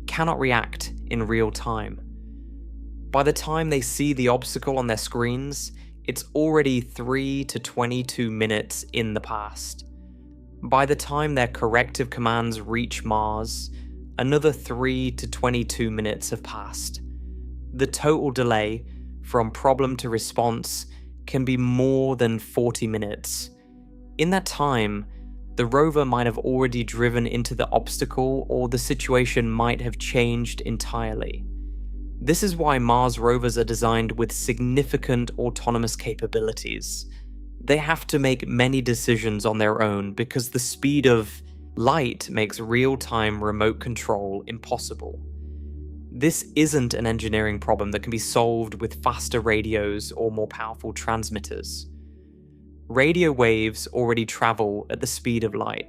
cannot react in real time. By the time they see the obstacle on their screens, it's already 3 to 22 minutes in the past. By the time their corrective commands reach Mars, another 3 to 22 minutes have passed. The total delay from problem to response can be more than 40 minutes. In that time, the rover might have already driven into the obstacle, or the situation might have changed entirely. This is why Mars rovers are designed with significant autonomous capabilities. They have to make many decisions on their own because the speed of light makes real-time remote control impossible. This isn't an engineering problem that can be solved with faster radios or more powerful transmitters. Radio waves already travel at the speed of light.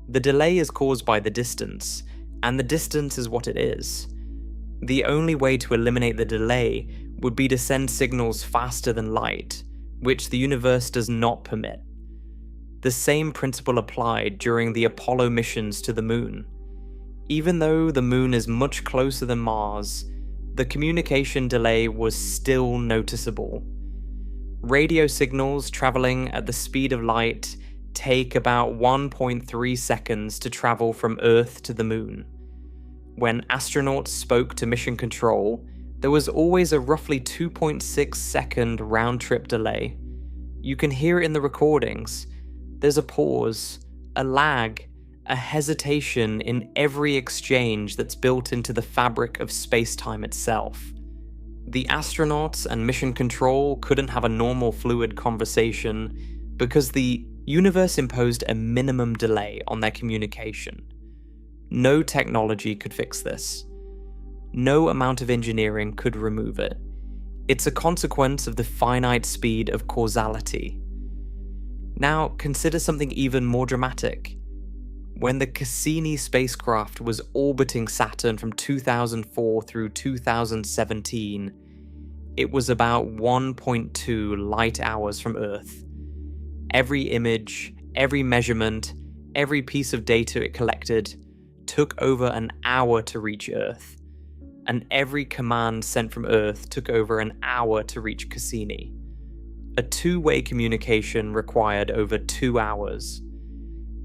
The delay is caused by the distance, and the distance is what it is. The only way to eliminate the delay would be to send signals faster than light, which the universe does not permit. The same principle applied during the Apollo missions to the moon. Even though the moon is much closer than Mars, the communication delay was still noticeable. Radio signals traveling at the speed of light take about 1.3 seconds to travel from Earth to the moon. When astronauts spoke to mission control, there was always a roughly 2.6 second round-trip delay. You can hear it in the recordings. There's a pause, a lag, a hesitation in every exchange that's built into the fabric of space-time itself. The astronauts and mission control couldn't have a normal fluid conversation because the universe imposed a minimum delay on their communication. No technology could fix this. No amount of engineering could remove it. It's a consequence of the finite speed of causality. Now, consider something even more dramatic. When the Cassini spacecraft was orbiting Saturn from 2004 through 2017, it was about 1.2 light hours from Earth. Every image, every measurement, every piece of data it collected took over an hour to reach Earth, and every command sent from Earth took over an hour to reach Cassini. A two-way communication required over 2 hours.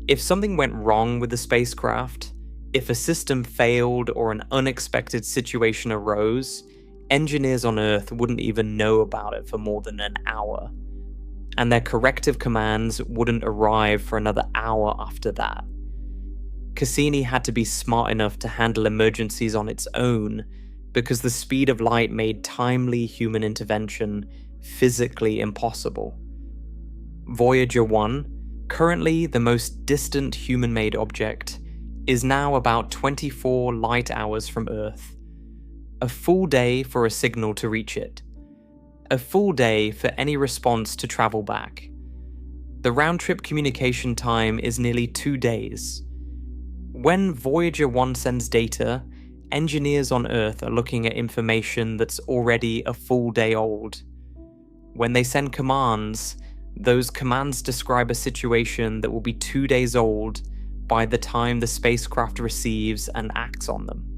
If something went wrong with the spacecraft, if a system failed or an unexpected situation arose, engineers on Earth wouldn't even know about it for more than an hour, and their corrective commands wouldn't arrive for another hour after that. Cassini had to be smart enough to handle emergencies on its own because the speed of light made timely human intervention physically impossible. Voyager 1, currently the most distant human-made object, is now about 24 light hours from Earth. A full day for a signal to reach it. A full day for any response to travel back. The round-trip communication time is nearly 2 days. When Voyager 1 sends data, engineers on Earth are looking at information that's already a full day old. When they send commands, those commands describe a situation that will be 2 days old by the time the spacecraft receives and acts on them.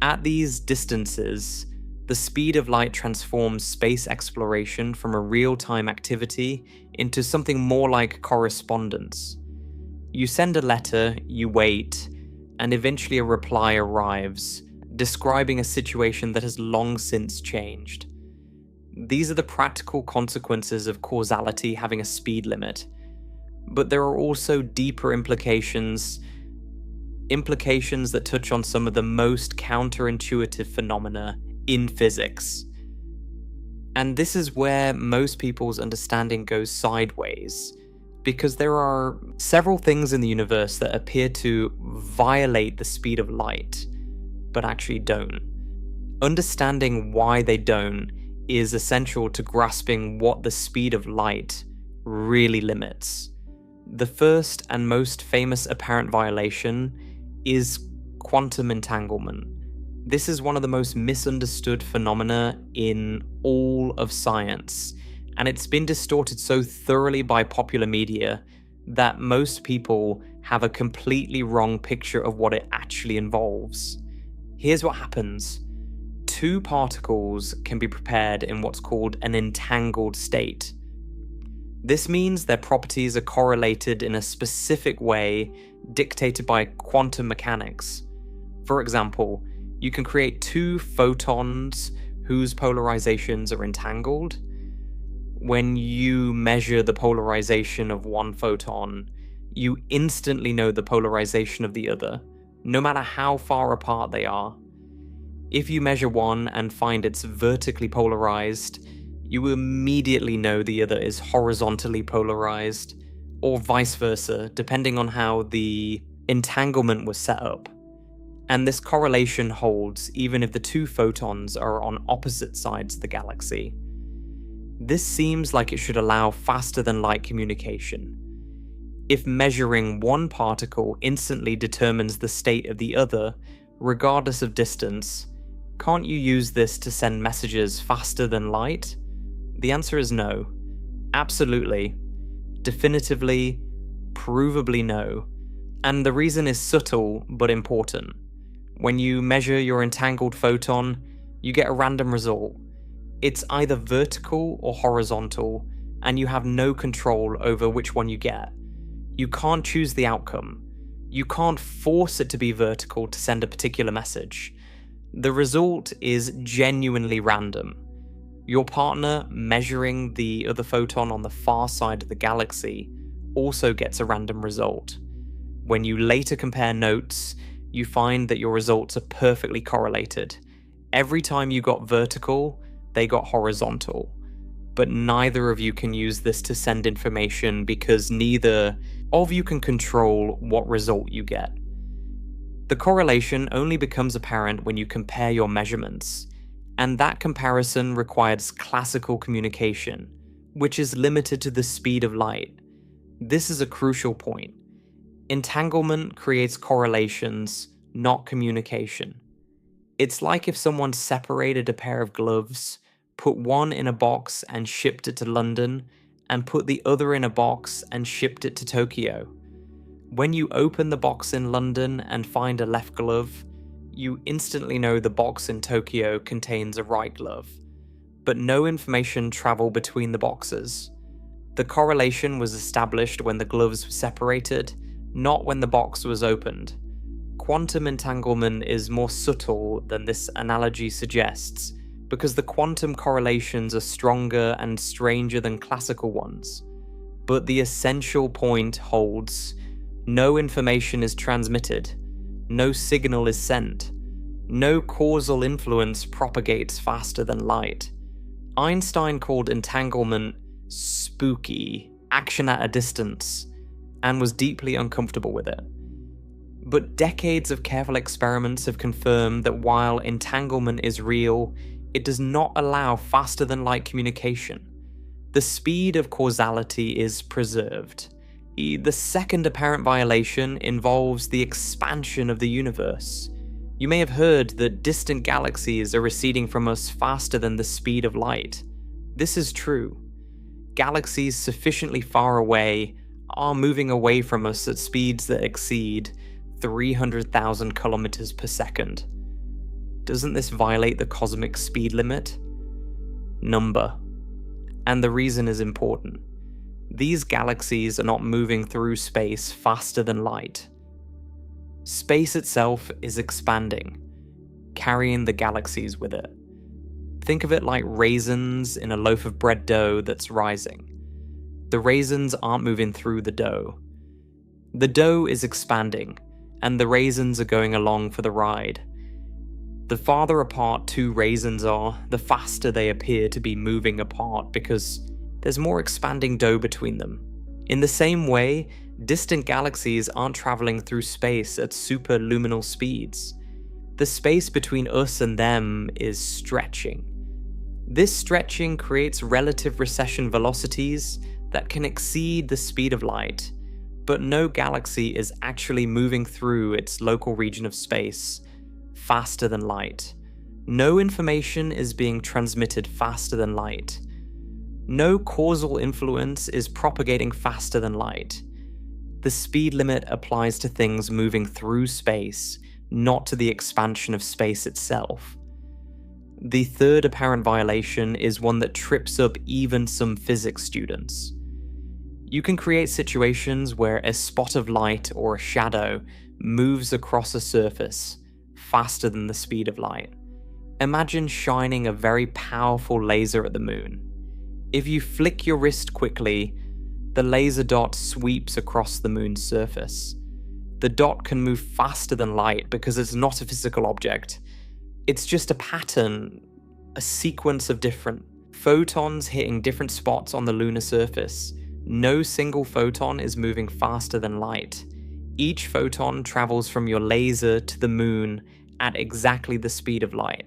At these distances, the speed of light transforms space exploration from a real-time activity into something more like correspondence. You send a letter, you wait, and eventually a reply arrives, describing a situation that has long since changed. These are the practical consequences of causality having a speed limit, but there are also deeper implications that touch on some of the most counterintuitive phenomena in physics. And this is where most people's understanding goes sideways, because there are several things in the universe that appear to violate the speed of light, but actually don't. Understanding why they don't is essential to grasping what the speed of light really limits. The first and most famous apparent violation is quantum entanglement. This is one of the most misunderstood phenomena in all of science, and it's been distorted so thoroughly by popular media that most people have a completely wrong picture of what it actually involves. Here's what happens. Two particles can be prepared in what's called an entangled state. This means their properties are correlated in a specific way dictated by quantum mechanics. For example, you can create two photons whose polarizations are entangled. When you measure the polarization of one photon, you instantly know the polarization of the other, no matter how far apart they are. If you measure one and find it's vertically polarized, you immediately know the other is horizontally polarized, or vice versa, depending on how the entanglement was set up. And this correlation holds even if the two photons are on opposite sides of the galaxy. This seems like it should allow faster than light communication. If measuring one particle instantly determines the state of the other, regardless of distance, can't you use this to send messages faster than light? The answer is no. Absolutely. Definitively, provably no. And the reason is subtle but important. When you measure your entangled photon, you get a random result. It's either vertical or horizontal, and you have no control over which one you get. You can't choose the outcome. You can't force it to be vertical to send a particular message. The result is genuinely random. Your partner measuring the other photon on the far side of the galaxy also gets a random result. When you later compare notes, you find that your results are perfectly correlated. Every time you got vertical, they got horizontal. But neither of you can use this to send information because neither of you can control what result you get. The correlation only becomes apparent when you compare your measurements, and that comparison requires classical communication, which is limited to the speed of light. This is a crucial point. Entanglement creates correlations, not communication. It's like if someone separated a pair of gloves, put one in a box and shipped it to London, and put the other in a box and shipped it to Tokyo. When you open the box in London and find a left glove, you instantly know the box in Tokyo contains a right glove, but no information traveled between the boxes. The correlation was established when the gloves were separated, not when the box was opened. Quantum entanglement is more subtle than this analogy suggests, because the quantum correlations are stronger and stranger than classical ones. But the essential point holds: no information is transmitted, no signal is sent, no causal influence propagates faster than light. Einstein called entanglement spooky, action at a distance, and was deeply uncomfortable with it. But decades of careful experiments have confirmed that while entanglement is real, it does not allow faster than light communication. The speed of causality is preserved. The second apparent violation involves the expansion of the universe. You may have heard that distant galaxies are receding from us faster than the speed of light. This is true. Galaxies sufficiently far away are moving away from us at speeds that exceed 300,000 kilometers per second. Doesn't this violate the cosmic speed limit? Number. And the reason is important. These galaxies are not moving through space faster than light. Space itself is expanding, carrying the galaxies with it. Think of it like raisins in a loaf of bread dough that's rising. The raisins aren't moving through the dough. The dough is expanding, and the raisins are going along for the ride. The farther apart two raisins are, the faster they appear to be moving apart because there's more expanding dough between them. In the same way, distant galaxies aren't traveling through space at superluminal speeds. The space between us and them is stretching. This stretching creates relative recession velocities that can exceed the speed of light, but no galaxy is actually moving through its local region of space faster than light. No information is being transmitted faster than light. No causal influence is propagating faster than light. The speed limit applies to things moving through space, not to the expansion of space itself. The third apparent violation is one that trips up even some physics students. You can create situations where a spot of light or a shadow moves across a surface faster than the speed of light. Imagine shining a very powerful laser at the moon. If you flick your wrist quickly, the laser dot sweeps across the moon's surface. The dot can move faster than light because it's not a physical object. It's just a pattern, a sequence of different photons hitting different spots on the lunar surface. No single photon is moving faster than light. Each photon travels from your laser to the moon at exactly the speed of light.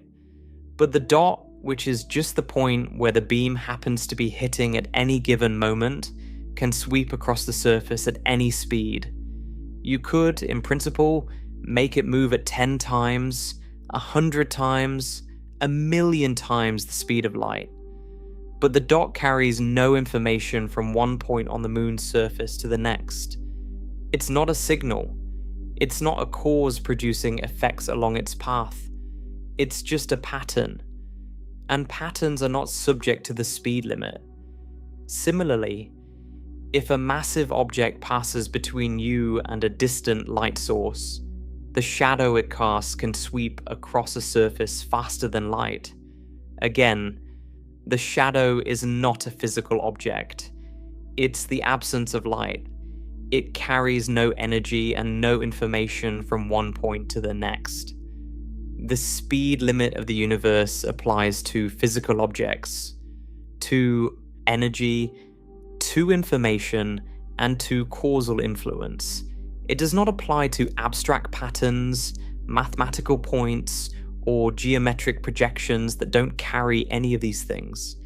But the dot, which is just the point where the beam happens to be hitting at any given moment, can sweep across the surface at any speed. You could, in principle, make it move at 10 times, 100 times, 1,000,000 times the speed of light. But the dot carries no information from one point on the moon's surface to the next. It's not a signal. It's not a cause producing effects along its path. It's just a pattern. And patterns are not subject to the speed limit. Similarly, if a massive object passes between you and a distant light source, the shadow it casts can sweep across a surface faster than light. Again, the shadow is not a physical object. It's the absence of light. It carries no energy and no information from one point to the next. The speed limit of the universe applies to physical objects, to energy, to information, and to causal influence. It does not apply to abstract patterns, mathematical points, or geometric projections that don't carry any of these things.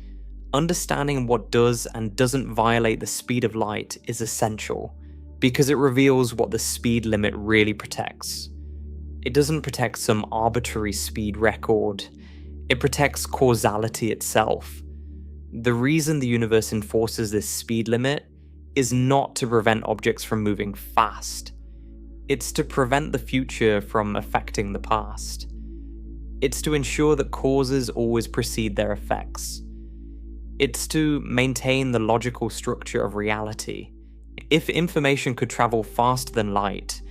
Understanding what does and doesn't violate the speed of light is essential, because it reveals what the speed limit really protects. It doesn't protect some arbitrary speed record. It protects causality itself. The reason the universe enforces this speed limit is not to prevent objects from moving fast. It's to prevent the future from affecting the past. It's to ensure that causes always precede their effects. It's to maintain the logical structure of reality. If information could travel faster than light,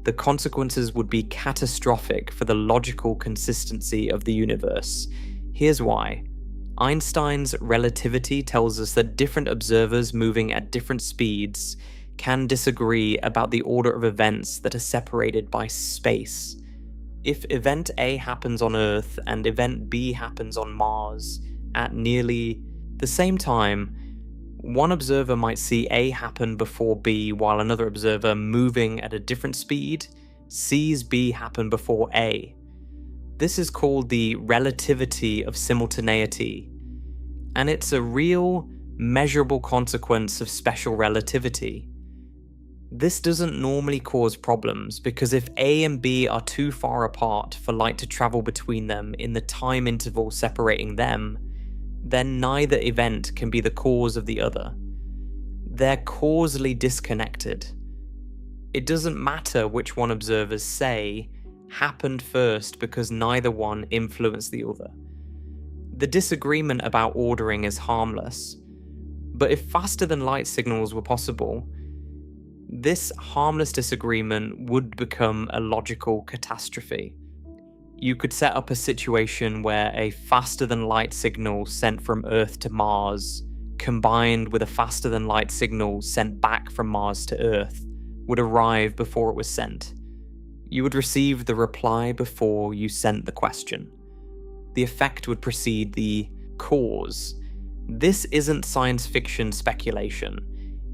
the consequences would be catastrophic for the logical consistency of the universe. Here's why. Einstein's relativity tells us that different observers moving at different speeds can disagree about the order of events that are separated by space. If event A happens on Earth and event B happens on Mars at nearly the same time, one observer might see A happen before B, while another observer moving at a different speed sees B happen before A. This is called the relativity of simultaneity, and it's a real, measurable consequence of special relativity. This doesn't normally cause problems because if A and B are too far apart for light to travel between them in the time interval separating them, then neither event can be the cause of the other. They're causally disconnected. It doesn't matter which one observers say happened first because neither one influenced the other. The disagreement about ordering is harmless, but if faster than light signals were possible, this harmless disagreement would become a logical catastrophe. You could set up a situation where a faster than light signal sent from Earth to Mars, combined with a faster than light signal sent back from Mars to Earth, would arrive before it was sent. You would receive the reply before you sent the question. The effect would precede the cause. This isn't science fiction speculation.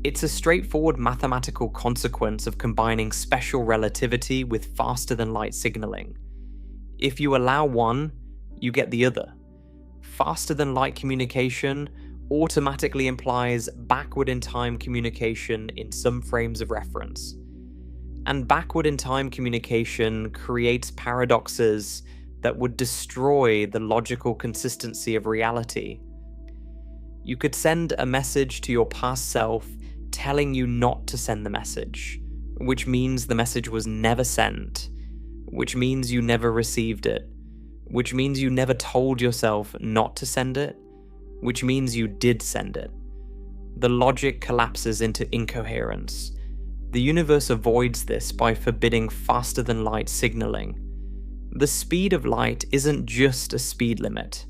It's a straightforward mathematical consequence of combining special relativity with faster than light signaling. If you allow one, you get the other. Faster than light communication automatically implies backward in time communication in some frames of reference. And backward in time communication creates paradoxes that would destroy the logical consistency of reality. You could send a message to your past self telling you not to send the message, which means the message was never sent, which means you never received it, which means you never told yourself not to send it, which means you did send it. The logic collapses into incoherence. The universe avoids this by forbidding faster than light signaling. The speed of light isn't just a speed limit,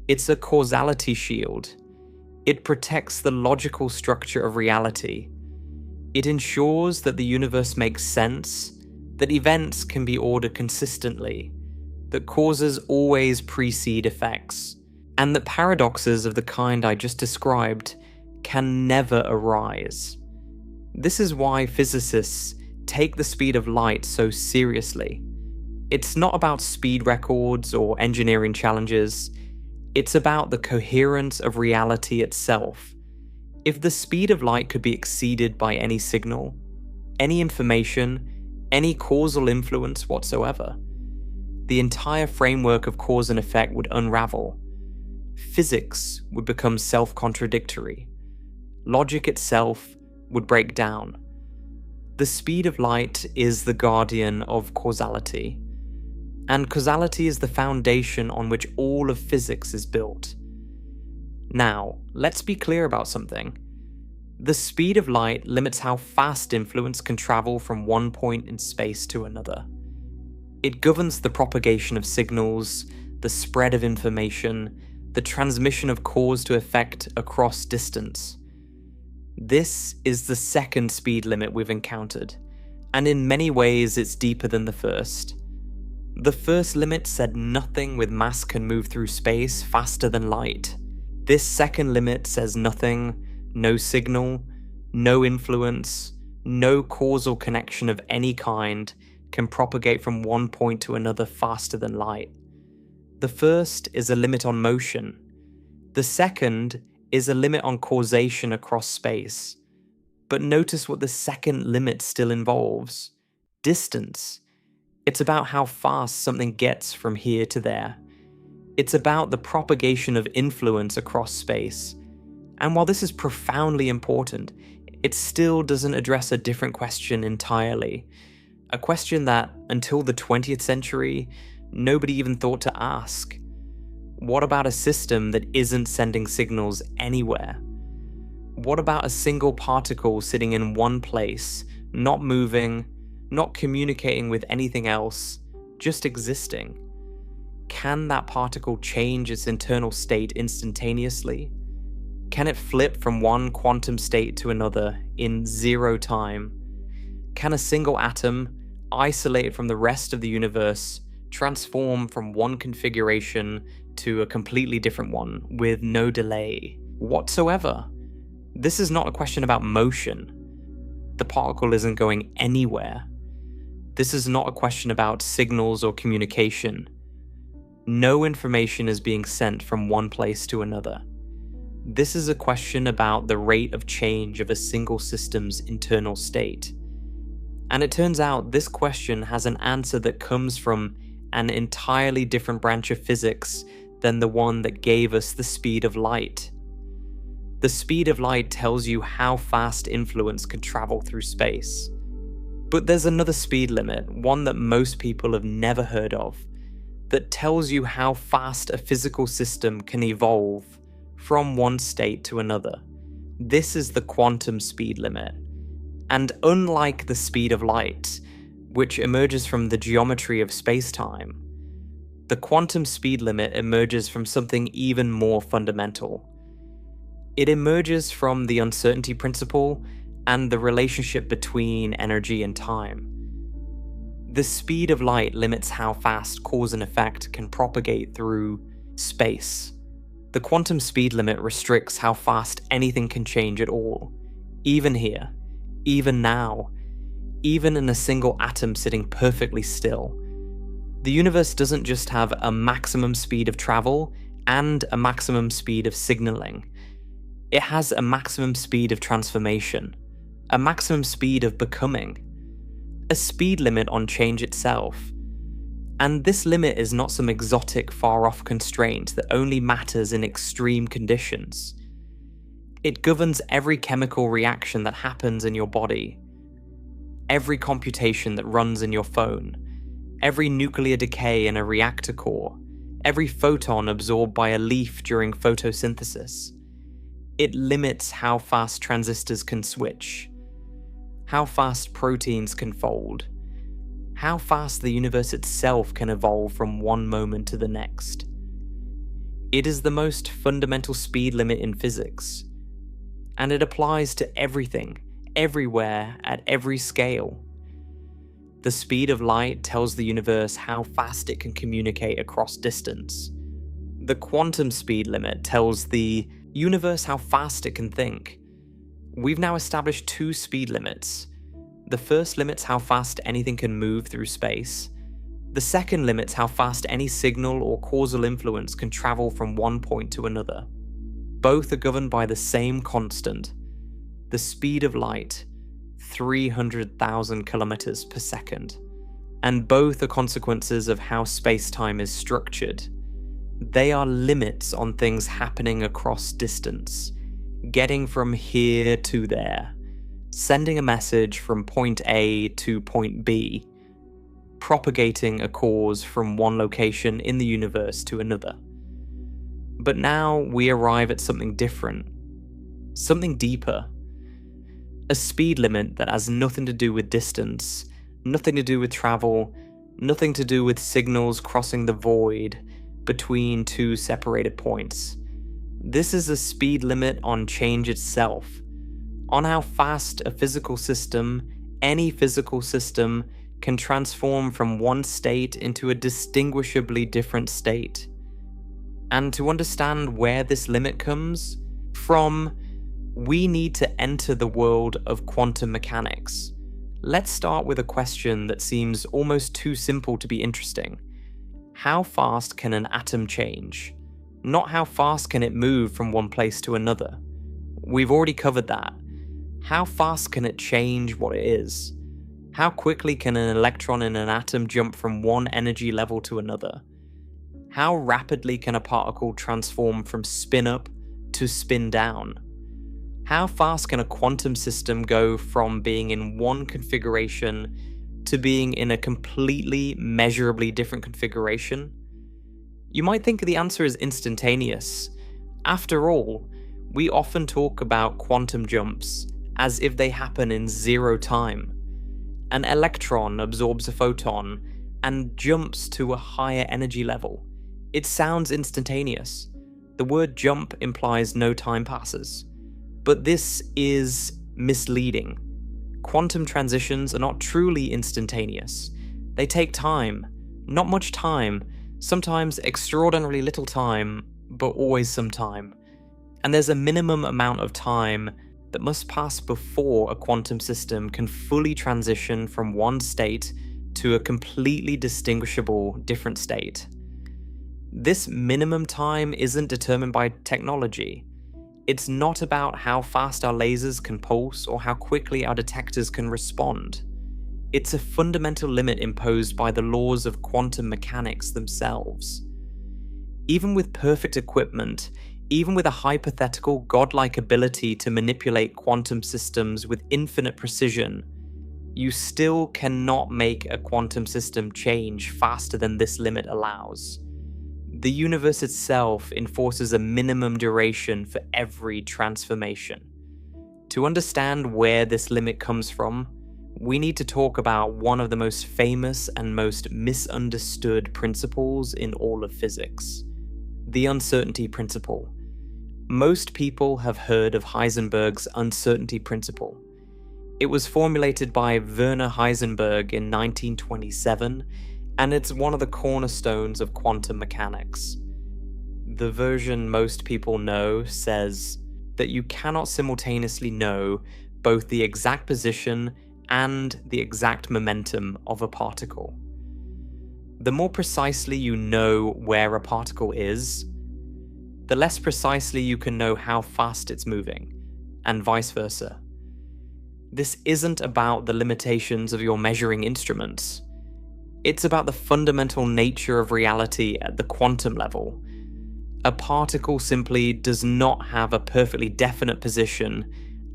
it's a causality shield. It protects the logical structure of reality. It ensures that the universe makes sense, that events can be ordered consistently, that causes always precede effects, and that paradoxes of the kind I just described can never arise. This is why physicists take the speed of light so seriously. It's not about speed records or engineering challenges. It's about the coherence of reality itself. If the speed of light could be exceeded by any signal, any information, any causal influence whatsoever, the entire framework of cause and effect would unravel. Physics would become self-contradictory. Logic itself would break down. The speed of light is the guardian of causality. And causality is the foundation on which all of physics is built. Now, let's be clear about something. The speed of light limits how fast influence can travel from one point in space to another. It governs the propagation of signals, the spread of information, the transmission of cause to effect across distance. This is the second speed limit we've encountered, and in many ways it's deeper than the first. The first limit said nothing with mass can move through space faster than light. This second limit says nothing, no signal, no influence, no causal connection of any kind can propagate from one point to another faster than light. The first is a limit on motion. The second is a limit on causation across space. But notice what the second limit still involves. Distance. It's about how fast something gets from here to there. It's about the propagation of influence across space. And while this is profoundly important, it still doesn't address a different question entirely. A question that, until the 20th century, nobody even thought to ask. What about a system that isn't sending signals anywhere? What about a single particle sitting in one place, not moving, not communicating with anything else, just existing? can that particle change its internal state instantaneously? Can it flip from one quantum state to another in 0 time? Can a single atom, isolated from the rest of the universe, transform from one configuration to a completely different one with no delay whatsoever? This is not a question about motion. The particle isn't going anywhere. This is not a question about signals or communication. No information is being sent from one place to another. This is a question about the rate of change of a single system's internal state. And it turns out this question has an answer that comes from an entirely different branch of physics than the one that gave us the speed of light. The speed of light tells you how fast influence can travel through space. But there's another speed limit, one that most people have never heard of, that tells you how fast a physical system can evolve from one state to another. This is the quantum speed limit. And unlike the speed of light, which emerges from the geometry of space-time, the quantum speed limit emerges from something even more fundamental. It emerges from the uncertainty principle and the relationship between energy and time. The speed of light limits how fast cause and effect can propagate through space. The quantum speed limit restricts how fast anything can change at all, even here, even now, even in a single atom sitting perfectly still. The universe doesn't just have a maximum speed of travel and a maximum speed of signaling. It has a maximum speed of transformation, a maximum speed of becoming, a speed limit on change itself. And this limit is not some exotic, far-off constraint that only matters in extreme conditions. It governs every chemical reaction that happens in your body, every computation that runs in your phone, every nuclear decay in a reactor core, every photon absorbed by a leaf during photosynthesis. It limits how fast transistors can switch, how fast proteins can fold, how fast the universe itself can evolve from one moment to the next. It is the most fundamental speed limit in physics, and it applies to everything, everywhere, at every scale. The speed of light tells the universe how fast it can communicate across distance. The quantum speed limit tells the universe how fast it can think. We've now established 2 speed limits. The first limits how fast anything can move through space. The second limits how fast any signal or causal influence can travel from one point to another. Both are governed by the same constant, the speed of light, 300,000 kilometers per second. And both are consequences of how space-time is structured. They are limits on things happening across distance, getting from here to there, sending a message from point A to point B, propagating a cause from one location in the universe to another. But now we arrive at something different, something deeper. A speed limit that has nothing to do with distance, nothing to do with travel, nothing to do with signals crossing the void between 2 separated points. This is a speed limit on change itself, on how fast a physical system, any physical system, can transform from one state into a distinguishably different state. And to understand where this limit comes from, we need to enter the world of quantum mechanics. Let's start with a question that seems almost too simple to be interesting. How fast can an atom change? Not how fast can it move from one place to another. We've already covered that. How fast can it change what it is? How quickly can an electron in an atom jump from one energy level to another? How rapidly can a particle transform from spin up to spin down? How fast can a quantum system go from being in one configuration to being in a completely, measurably different configuration? You might think the answer is instantaneous. After all, we often talk about quantum jumps as if they happen in 0 time. An electron absorbs a photon and jumps to a higher energy level, It sounds instantaneous. The word jump implies no time passes. But this is misleading. Quantum transitions are not truly instantaneous. They take time, not much time, sometimes extraordinarily little time, but always some time. And there's a minimum amount of time that must pass before a quantum system can fully transition from one state to a completely distinguishable different state. This minimum time isn't determined by technology. It's not about how fast our lasers can pulse or how quickly our detectors can respond. It's a fundamental limit imposed by the laws of quantum mechanics themselves. Even with perfect equipment, even with a hypothetical godlike ability to manipulate quantum systems with infinite precision, you still cannot make a quantum system change faster than this limit allows. The universe itself enforces a minimum duration for every transformation. To understand where this limit comes from, we need to talk about one of the most famous and most misunderstood principles in all of physics: the uncertainty principle. Most people have heard of Heisenberg's uncertainty principle. It was formulated by Werner Heisenberg in 1927, and it's one of the cornerstones of quantum mechanics. The version most people know says that you cannot simultaneously know both the exact position and the exact momentum of a particle. The more precisely you know where a particle is, the less precisely you can know how fast it's moving, and vice versa. This isn't about the limitations of your measuring instruments. It's about the fundamental nature of reality at the quantum level. A particle simply does not have a perfectly definite position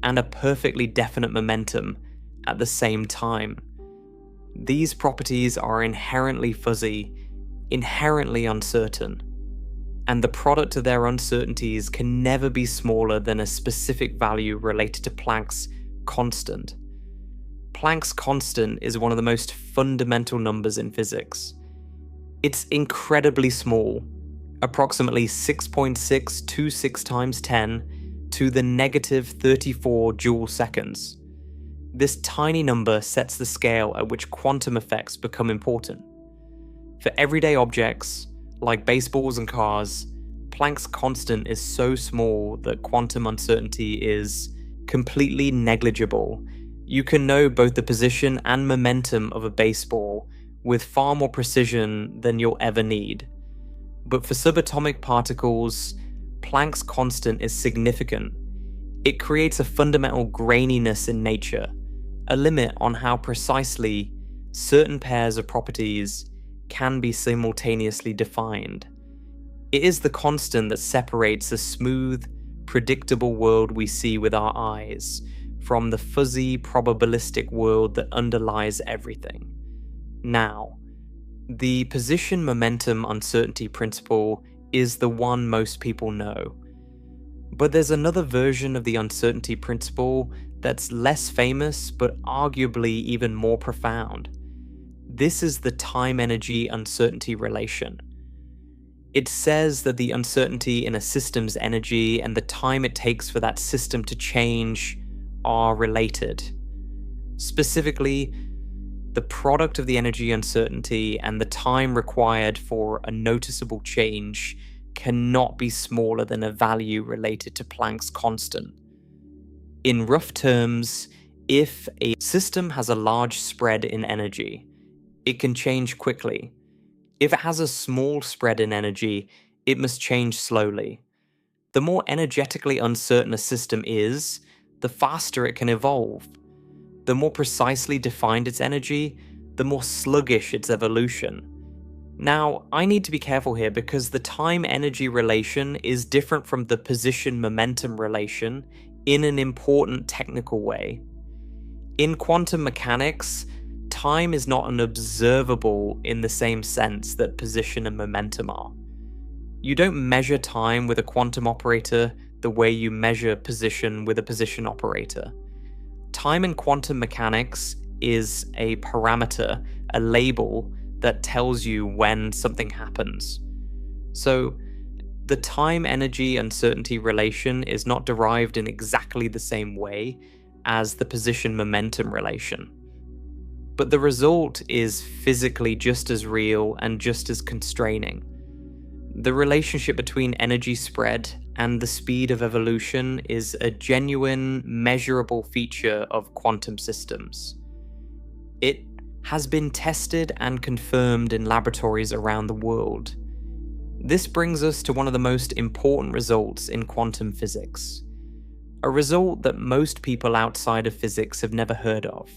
and a perfectly definite momentum at the same time. These properties are inherently fuzzy, inherently uncertain, and the product of their uncertainties can never be smaller than a specific value related to Planck's constant. Planck's constant is one of the most fundamental numbers in physics. It's incredibly small, approximately 6.626 times 10 to the negative 34 joule seconds. This tiny number sets the scale at which quantum effects become important. For everyday objects, like baseballs and cars, Planck's constant is so small that quantum uncertainty is completely negligible. You can know both the position and momentum of a baseball with far more precision than you'll ever need. But for subatomic particles, Planck's constant is significant. It creates a fundamental graininess in nature, a limit on how precisely certain pairs of properties can be simultaneously defined. It is the constant that separates the smooth, predictable world we see with our eyes from the fuzzy, probabilistic world that underlies everything. Now, the position momentum uncertainty principle is the one most people know. But there's another version of the uncertainty principle that's less famous but arguably even more profound. This is the time-energy uncertainty relation. It says that the uncertainty in a system's energy and the time it takes for that system to change are related. Specifically, the product of the energy uncertainty and the time required for a noticeable change cannot be smaller than a value related to Planck's constant. In rough terms, if a system has a large spread in energy, it can change quickly. If it has a small spread in energy, it must change slowly. The more energetically uncertain a system is, the faster it can evolve. The more precisely defined its energy, the more sluggish its evolution. Now, I need to be careful here because the time-energy relation is different from the position-momentum relation in an important technical way. In quantum mechanics, time is not an observable in the same sense that position and momentum are. You don't measure time with a quantum operator the way you measure position with a position operator. Time in quantum mechanics is a parameter, a label that tells you when something happens. So, the time-energy uncertainty relation is not derived in exactly the same way as the position-momentum relation. But the result is physically just as real and just as constraining. The relationship between energy spread and the speed of evolution is a genuine, measurable feature of quantum systems. It has been tested and confirmed in laboratories around the world. This brings us to one of the most important results in quantum physics. A result that most people outside of physics have never heard of.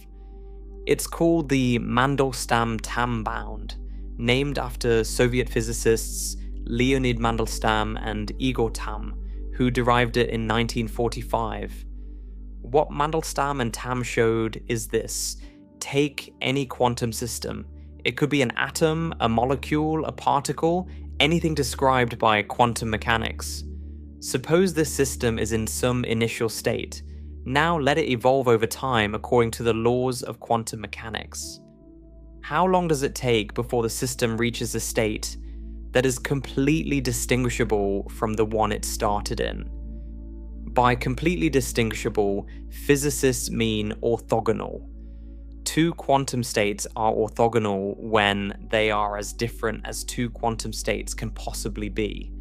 It's called the Mandelstam-Tamm bound, named after Soviet physicists Leonid Mandelstam and Igor Tamm, who derived it in 1945. What Mandelstam and Tamm showed is this: take any quantum system. It could be an atom, a molecule, a particle, anything described by quantum mechanics. Suppose this system is in some initial state. Now let it evolve over time according to the laws of quantum mechanics. How long does it take before the system reaches a state that is completely distinguishable from the one it started in? By completely distinguishable, physicists mean orthogonal. Two quantum states are orthogonal when they are as different as two quantum states can possibly be.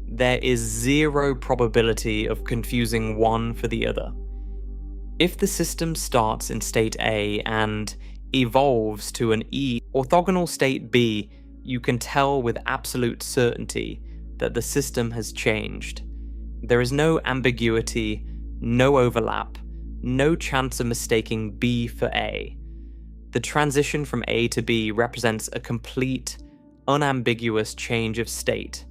There is zero probability of confusing one for the other. If the system starts in state A and evolves to an orthogonal state B, you can tell with absolute certainty that the system has changed. There is no ambiguity, no overlap, no chance of mistaking B for A. The transition from A to B represents a complete, unambiguous change of state.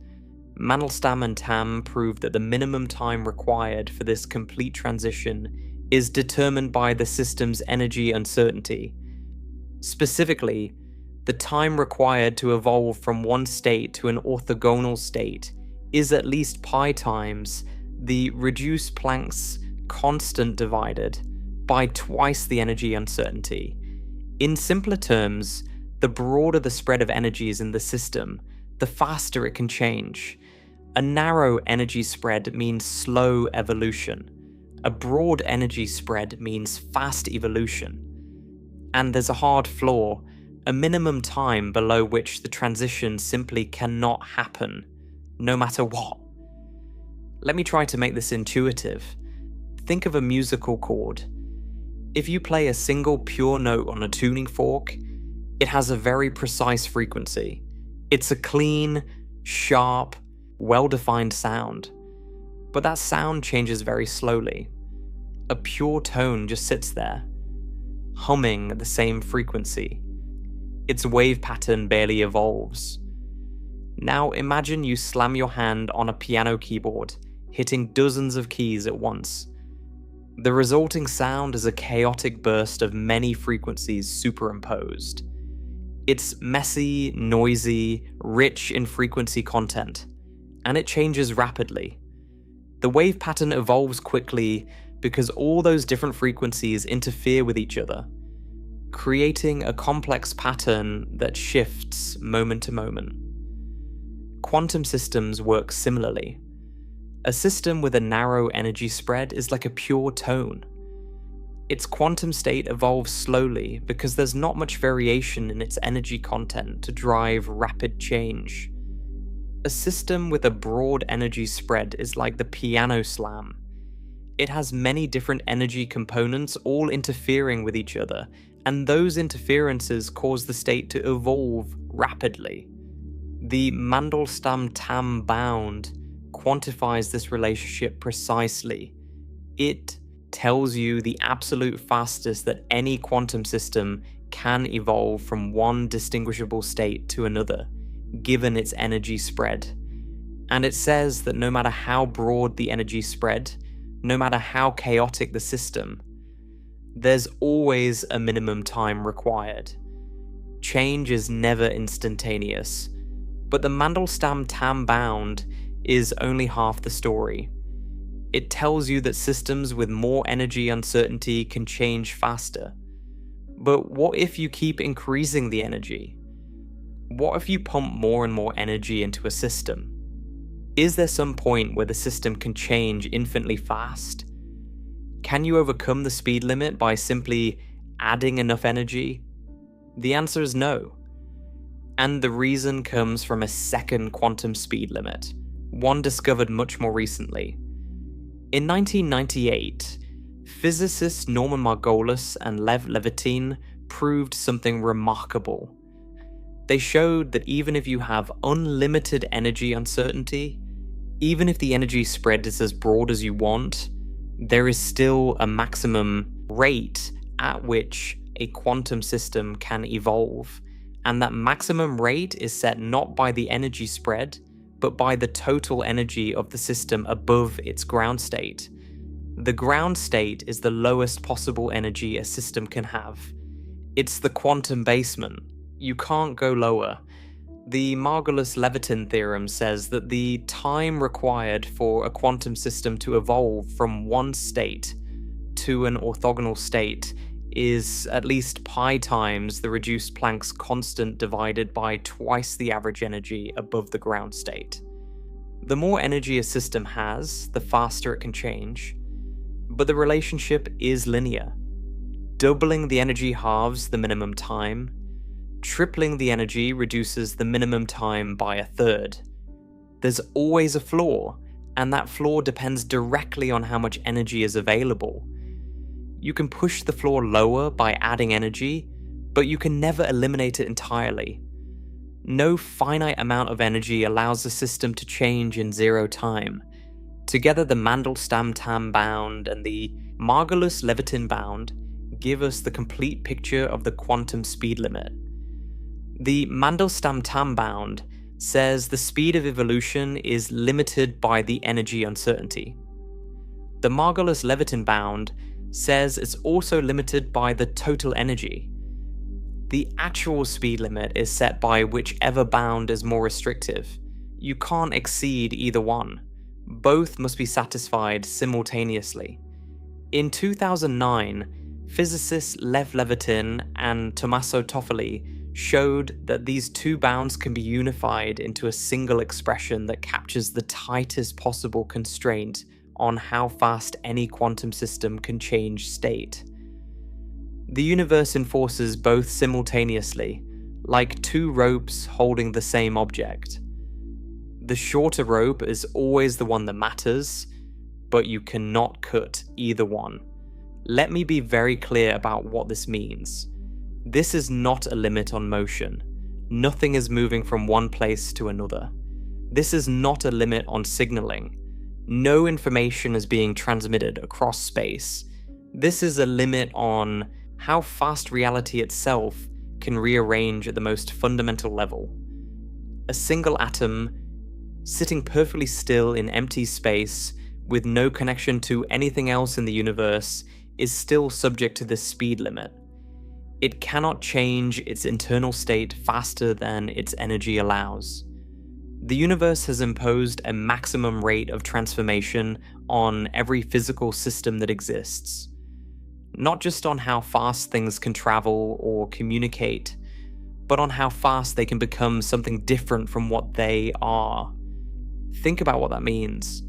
Mandelstam and Tamm proved that the minimum time required for this complete transition is determined by the system's energy uncertainty. Specifically, the time required to evolve from one state to an orthogonal state is at least pi times the reduced Planck's constant divided by twice the energy uncertainty. In simpler terms, the broader the spread of energies in the system, the faster it can change. A narrow energy spread means slow evolution. A broad energy spread means fast evolution. And there's a hard flaw, a minimum time below which the transition simply cannot happen, no matter what. Let me try to make this intuitive. Think of a musical chord. If you play a single pure note on a tuning fork, it has a very precise frequency. It's a clean, sharp, well-defined sound. But that sound changes very slowly. A pure tone just sits there, humming at the same frequency. Its wave pattern barely evolves. Now imagine you slam your hand on a piano keyboard, hitting dozens of keys at once. The resulting sound is a chaotic burst of many frequencies superimposed. It's messy, noisy, rich in frequency content, and it changes rapidly. The wave pattern evolves quickly because all those different frequencies interfere with each other, creating a complex pattern that shifts moment to moment. Quantum systems work similarly. A system with a narrow energy spread is like a pure tone. Its quantum state evolves slowly because there's not much variation in its energy content to drive rapid change. A system with a broad energy spread is like the piano slam. It has many different energy components all interfering with each other, and those interferences cause the state to evolve rapidly. The Mandelstam-Tamm bound quantifies this relationship precisely. It tells you the absolute fastest that any quantum system can evolve from one distinguishable state to another, given its energy spread. And it says that no matter how broad the energy spread, no matter how chaotic the system, there's always a minimum time required. Change is never instantaneous, but the Mandelstam-Tamm bound is only half the story. It tells you that systems with more energy uncertainty can change faster. But what if you keep increasing the energy? What if you pump more and more energy into a system? Is there some point where the system can change infinitely fast? Can you overcome the speed limit by simply adding enough energy? The answer is no. And the reason comes from a second quantum speed limit, one discovered much more recently. In 1998, physicists Norman Margolus and Lev Levitin proved something remarkable. They showed that even if you have unlimited energy uncertainty, even if the energy spread is as broad as you want, there is still a maximum rate at which a quantum system can evolve, and that maximum rate is set not by the energy spread, but by the total energy of the system above its ground state. The ground state is the lowest possible energy a system can have. It's the quantum basement. You can't go lower. The Margolus-Levitin theorem says that the time required for a quantum system to evolve from one state to an orthogonal state is at least pi times the reduced Planck's constant divided by twice the average energy above the ground state. The more energy a system has, the faster it can change. But the relationship is linear. Doubling the energy halves the minimum time. Tripling the energy reduces the minimum time by a third. There's always a floor, and that floor depends directly on how much energy is available. You can push the floor lower by adding energy, but you can never eliminate it entirely. No finite amount of energy allows the system to change in zero time. Together, the Mandelstam-Tamm bound and the Margolus-Levitin bound give us the complete picture of the quantum speed limit. The Mandelstam-Tamm bound says the speed of evolution is limited by the energy uncertainty. The Margolus-Levitin bound says it's also limited by the total energy. The actual speed limit is set by whichever bound is more restrictive. You can't exceed either one. Both must be satisfied simultaneously. In 2009, physicists Lev Levitin and Tommaso Toffoli showed that these two bounds can be unified into a single expression that captures the tightest possible constraint on how fast any quantum system can change state. The universe enforces both simultaneously, like two ropes holding the same object. The shorter rope is always the one that matters, but you cannot cut either one. Let me be very clear about what this means. This is not a limit on motion. Nothing is moving from one place to another. This is not a limit on signaling. No information is being transmitted across space. This is a limit on how fast reality itself can rearrange at the most fundamental level. A single atom, sitting perfectly still in empty space with no connection to anything else in the universe, is still subject to this speed limit. It cannot change its internal state faster than its energy allows. The universe has imposed a maximum rate of transformation on every physical system that exists. Not just on how fast things can travel or communicate, but on how fast they can become something different from what they are. Think about what that means.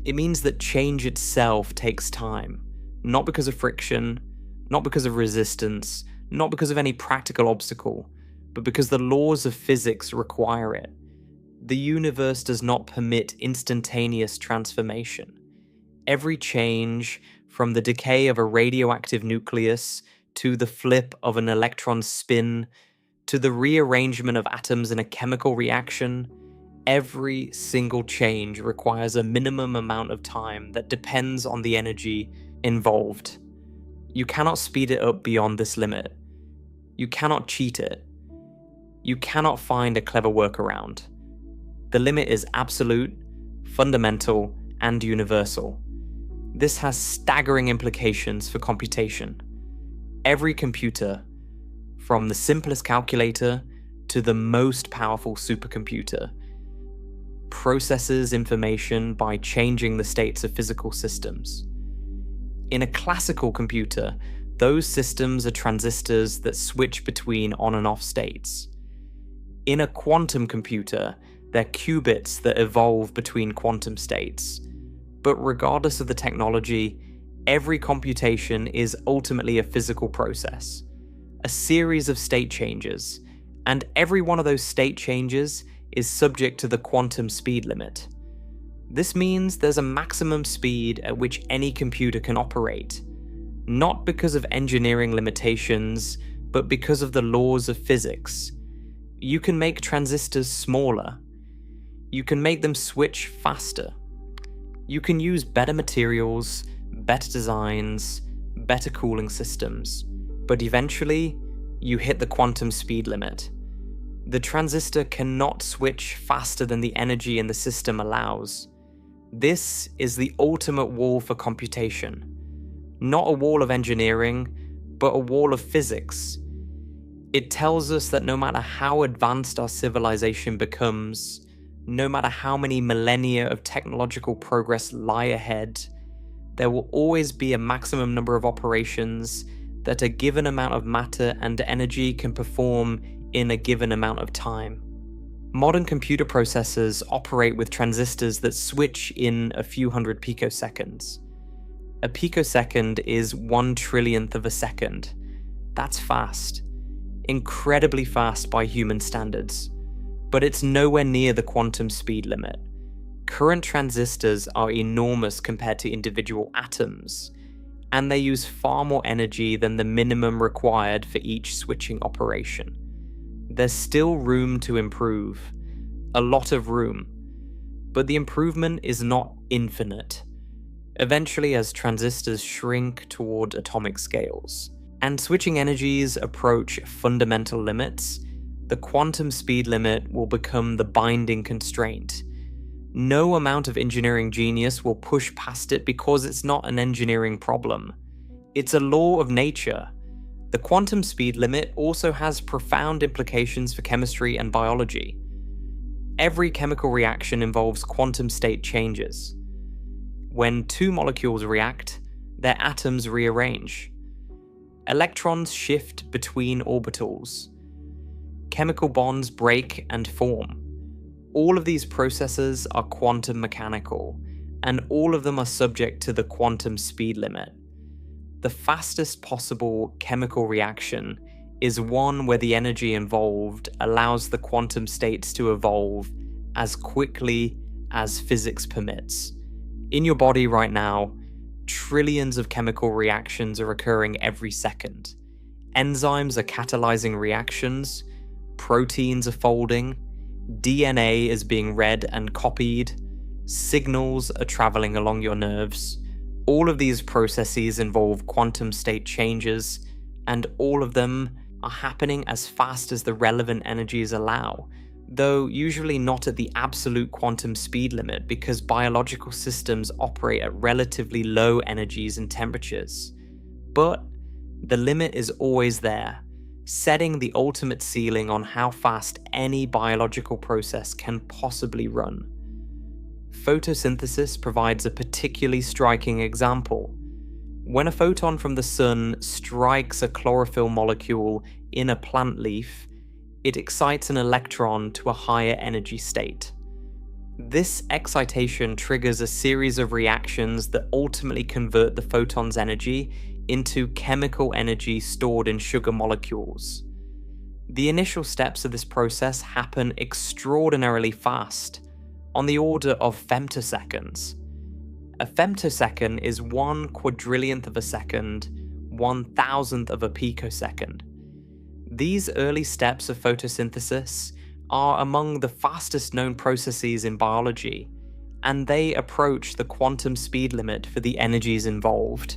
It means that change itself takes time, not because of friction, not because of resistance, not because of any practical obstacle, but because the laws of physics require it. The universe does not permit instantaneous transformation. Every change, from the decay of a radioactive nucleus, to the flip of an electron spin, to the rearrangement of atoms in a chemical reaction, every single change requires a minimum amount of time that depends on the energy involved. You cannot speed it up beyond this limit. You cannot cheat it. You cannot find a clever workaround. The limit is absolute, fundamental, and universal. This has staggering implications for computation. Every computer, from the simplest calculator to the most powerful supercomputer, processes information by changing the states of physical systems. In a classical computer, those systems are transistors that switch between on and off states. In a quantum computer, they're qubits that evolve between quantum states. But regardless of the technology, every computation is ultimately a physical process, a series of state changes, and every one of those state changes is subject to the quantum speed limit. This means there's a maximum speed at which any computer can operate, not because of engineering limitations, but because of the laws of physics. You can make transistors smaller. You can make them switch faster. You can use better materials, better designs, better cooling systems. But eventually, you hit the quantum speed limit. The transistor cannot switch faster than the energy in the system allows. This is the ultimate wall for computation. Not a wall of engineering, but a wall of physics. It tells us that no matter how advanced our civilization becomes, no matter how many millennia of technological progress lie ahead, there will always be a maximum number of operations that a given amount of matter and energy can perform in a given amount of time. Modern computer processors operate with transistors that switch in a few hundred picoseconds. A picosecond is 1/1,000,000th of a second. That's fast. Incredibly fast by human standards. But it's nowhere near the quantum speed limit. Current transistors are enormous compared to individual atoms, and they use far more energy than the minimum required for each switching operation. There's still room to improve. A lot of room. But the improvement is not infinite. Eventually, as transistors shrink toward atomic scales, and switching energies approach fundamental limits, the quantum speed limit will become the binding constraint. No amount of engineering genius will push past it because it's not an engineering problem. It's a law of nature. The quantum speed limit also has profound implications for chemistry and biology. Every chemical reaction involves quantum state changes. When two molecules react, their atoms rearrange. Electrons shift between orbitals. Chemical bonds break and form. All of these processes are quantum mechanical, and all of them are subject to the quantum speed limit. The fastest possible chemical reaction is one where the energy involved allows the quantum states to evolve as quickly as physics permits. In your body right now, trillions of chemical reactions are occurring every second. Enzymes are catalyzing reactions, proteins are folding, DNA is being read and copied, signals are traveling along your nerves. All of these processes involve quantum state changes, and all of them are happening as fast as the relevant energies allow, though usually not at the absolute quantum speed limit because biological systems operate at relatively low energies and temperatures. But the limit is always there, setting the ultimate ceiling on how fast any biological process can possibly run. Photosynthesis provides a particularly striking example. When a photon from the sun strikes a chlorophyll molecule in a plant leaf, it excites an electron to a higher energy state. This excitation triggers a series of reactions that ultimately convert the photon's energy into chemical energy stored in sugar molecules. The initial steps of this process happen extraordinarily fast, on the order of femtoseconds. A femtosecond is 1/4,000,000th of a second, 1,000th of a picosecond. These early steps of photosynthesis are among the fastest known processes in biology, and they approach the quantum speed limit for the energies involved.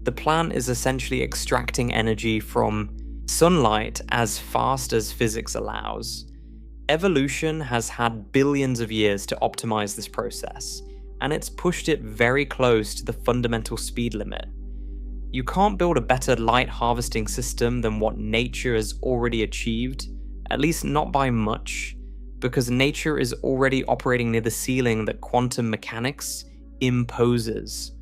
The plant is essentially extracting energy from sunlight as fast as physics allows. Evolution has had billions of years to optimize this process, and it's pushed it very close to the fundamental speed limit. You can't build a better light harvesting system than what nature has already achieved, at least not by much, because nature is already operating near the ceiling that quantum mechanics imposes.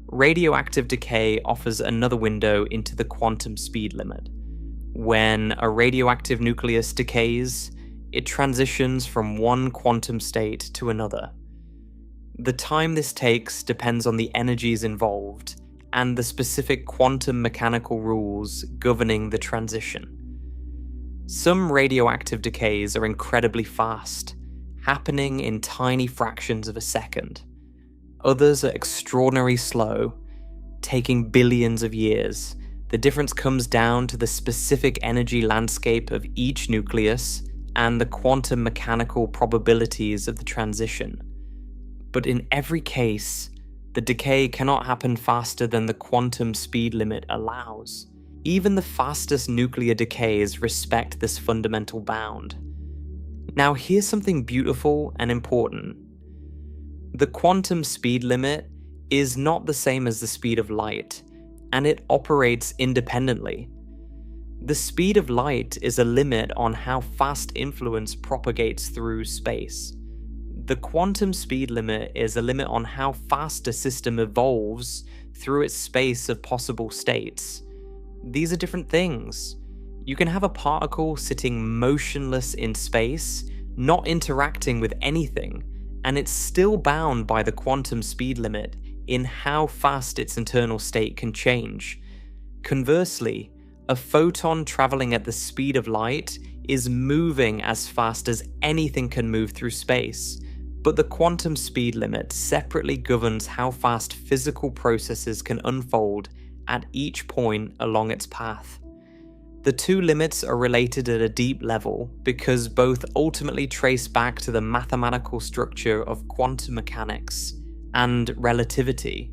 Radioactive decay offers another window into the quantum speed limit. When a radioactive nucleus decays, It transitions from one quantum state to another. The time this takes depends on the energies involved and the specific quantum mechanical rules governing the transition. Some radioactive decays are incredibly fast, happening in tiny fractions of a second. Others are extraordinarily slow, taking billions of years. The difference comes down to the specific energy landscape of each nucleus and the quantum mechanical probabilities of the transition. But in every case, the decay cannot happen faster than the quantum speed limit allows. Even the fastest nuclear decays respect this fundamental bound. Now here's something beautiful and important. The quantum speed limit is not the same as the speed of light, and it operates independently. The speed of light is a limit on how fast influence propagates through space. The quantum speed limit is a limit on how fast a system evolves through its space of possible states. These are different things. You can have a particle sitting motionless in space, not interacting with anything, and it's still bound by the quantum speed limit in how fast its internal state can change. Conversely, a photon traveling at the speed of light is moving as fast as anything can move through space, but the quantum speed limit separately governs how fast physical processes can unfold at each point along its path. The two limits are related at a deep level because both ultimately trace back to the mathematical structure of quantum mechanics and relativity,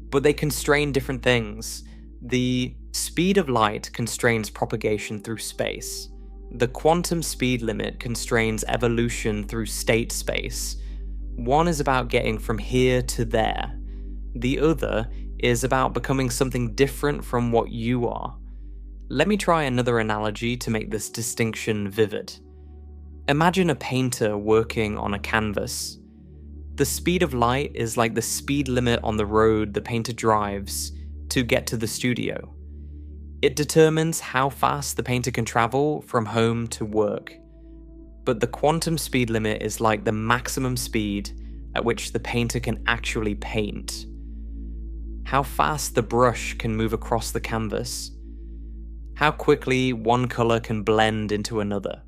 but they constrain different things. The speed of light constrains propagation through space. The quantum speed limit constrains evolution through state space. One is about getting from here to there. The other is about becoming something different from what you are. Let me try another analogy to make this distinction vivid. Imagine a painter working on a canvas. The speed of light is like the speed limit on the road the painter drives to get to the studio. It determines how fast the painter can travel from home to work. But the quantum speed limit is like the maximum speed at which the painter can actually paint. How fast the brush can move across the canvas. How quickly one color can blend into another.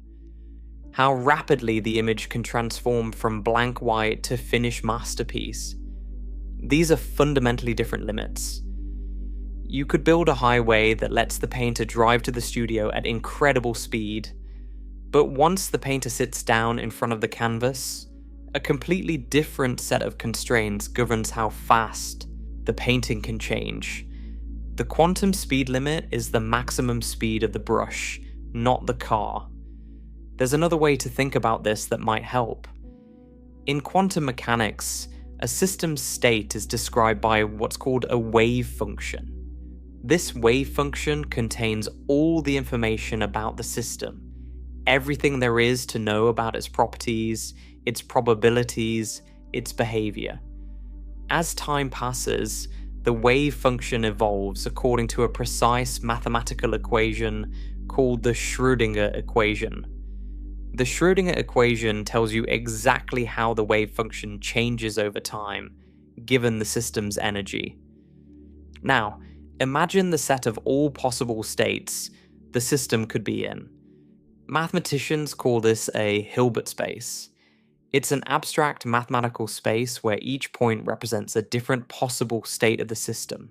How rapidly the image can transform from blank white to finished masterpiece. These are fundamentally different limits. You could build a highway that lets the painter drive to the studio at incredible speed, but once the painter sits down in front of the canvas, a completely different set of constraints governs how fast the painting can change. The quantum speed limit is the maximum speed of the brush, not the car. There's another way to think about this that might help. In quantum mechanics, a system's state is described by what's called a wave function. This wave function contains all the information about the system, everything there is to know about its properties, its probabilities, its behavior. As time passes, the wave function evolves according to a precise mathematical equation called the Schrödinger equation. The Schrödinger equation tells you exactly how the wave function changes over time, given the system's energy. Now, imagine the set of all possible states the system could be in. Mathematicians call this a Hilbert space. It's an abstract mathematical space where each point represents a different possible state of the system.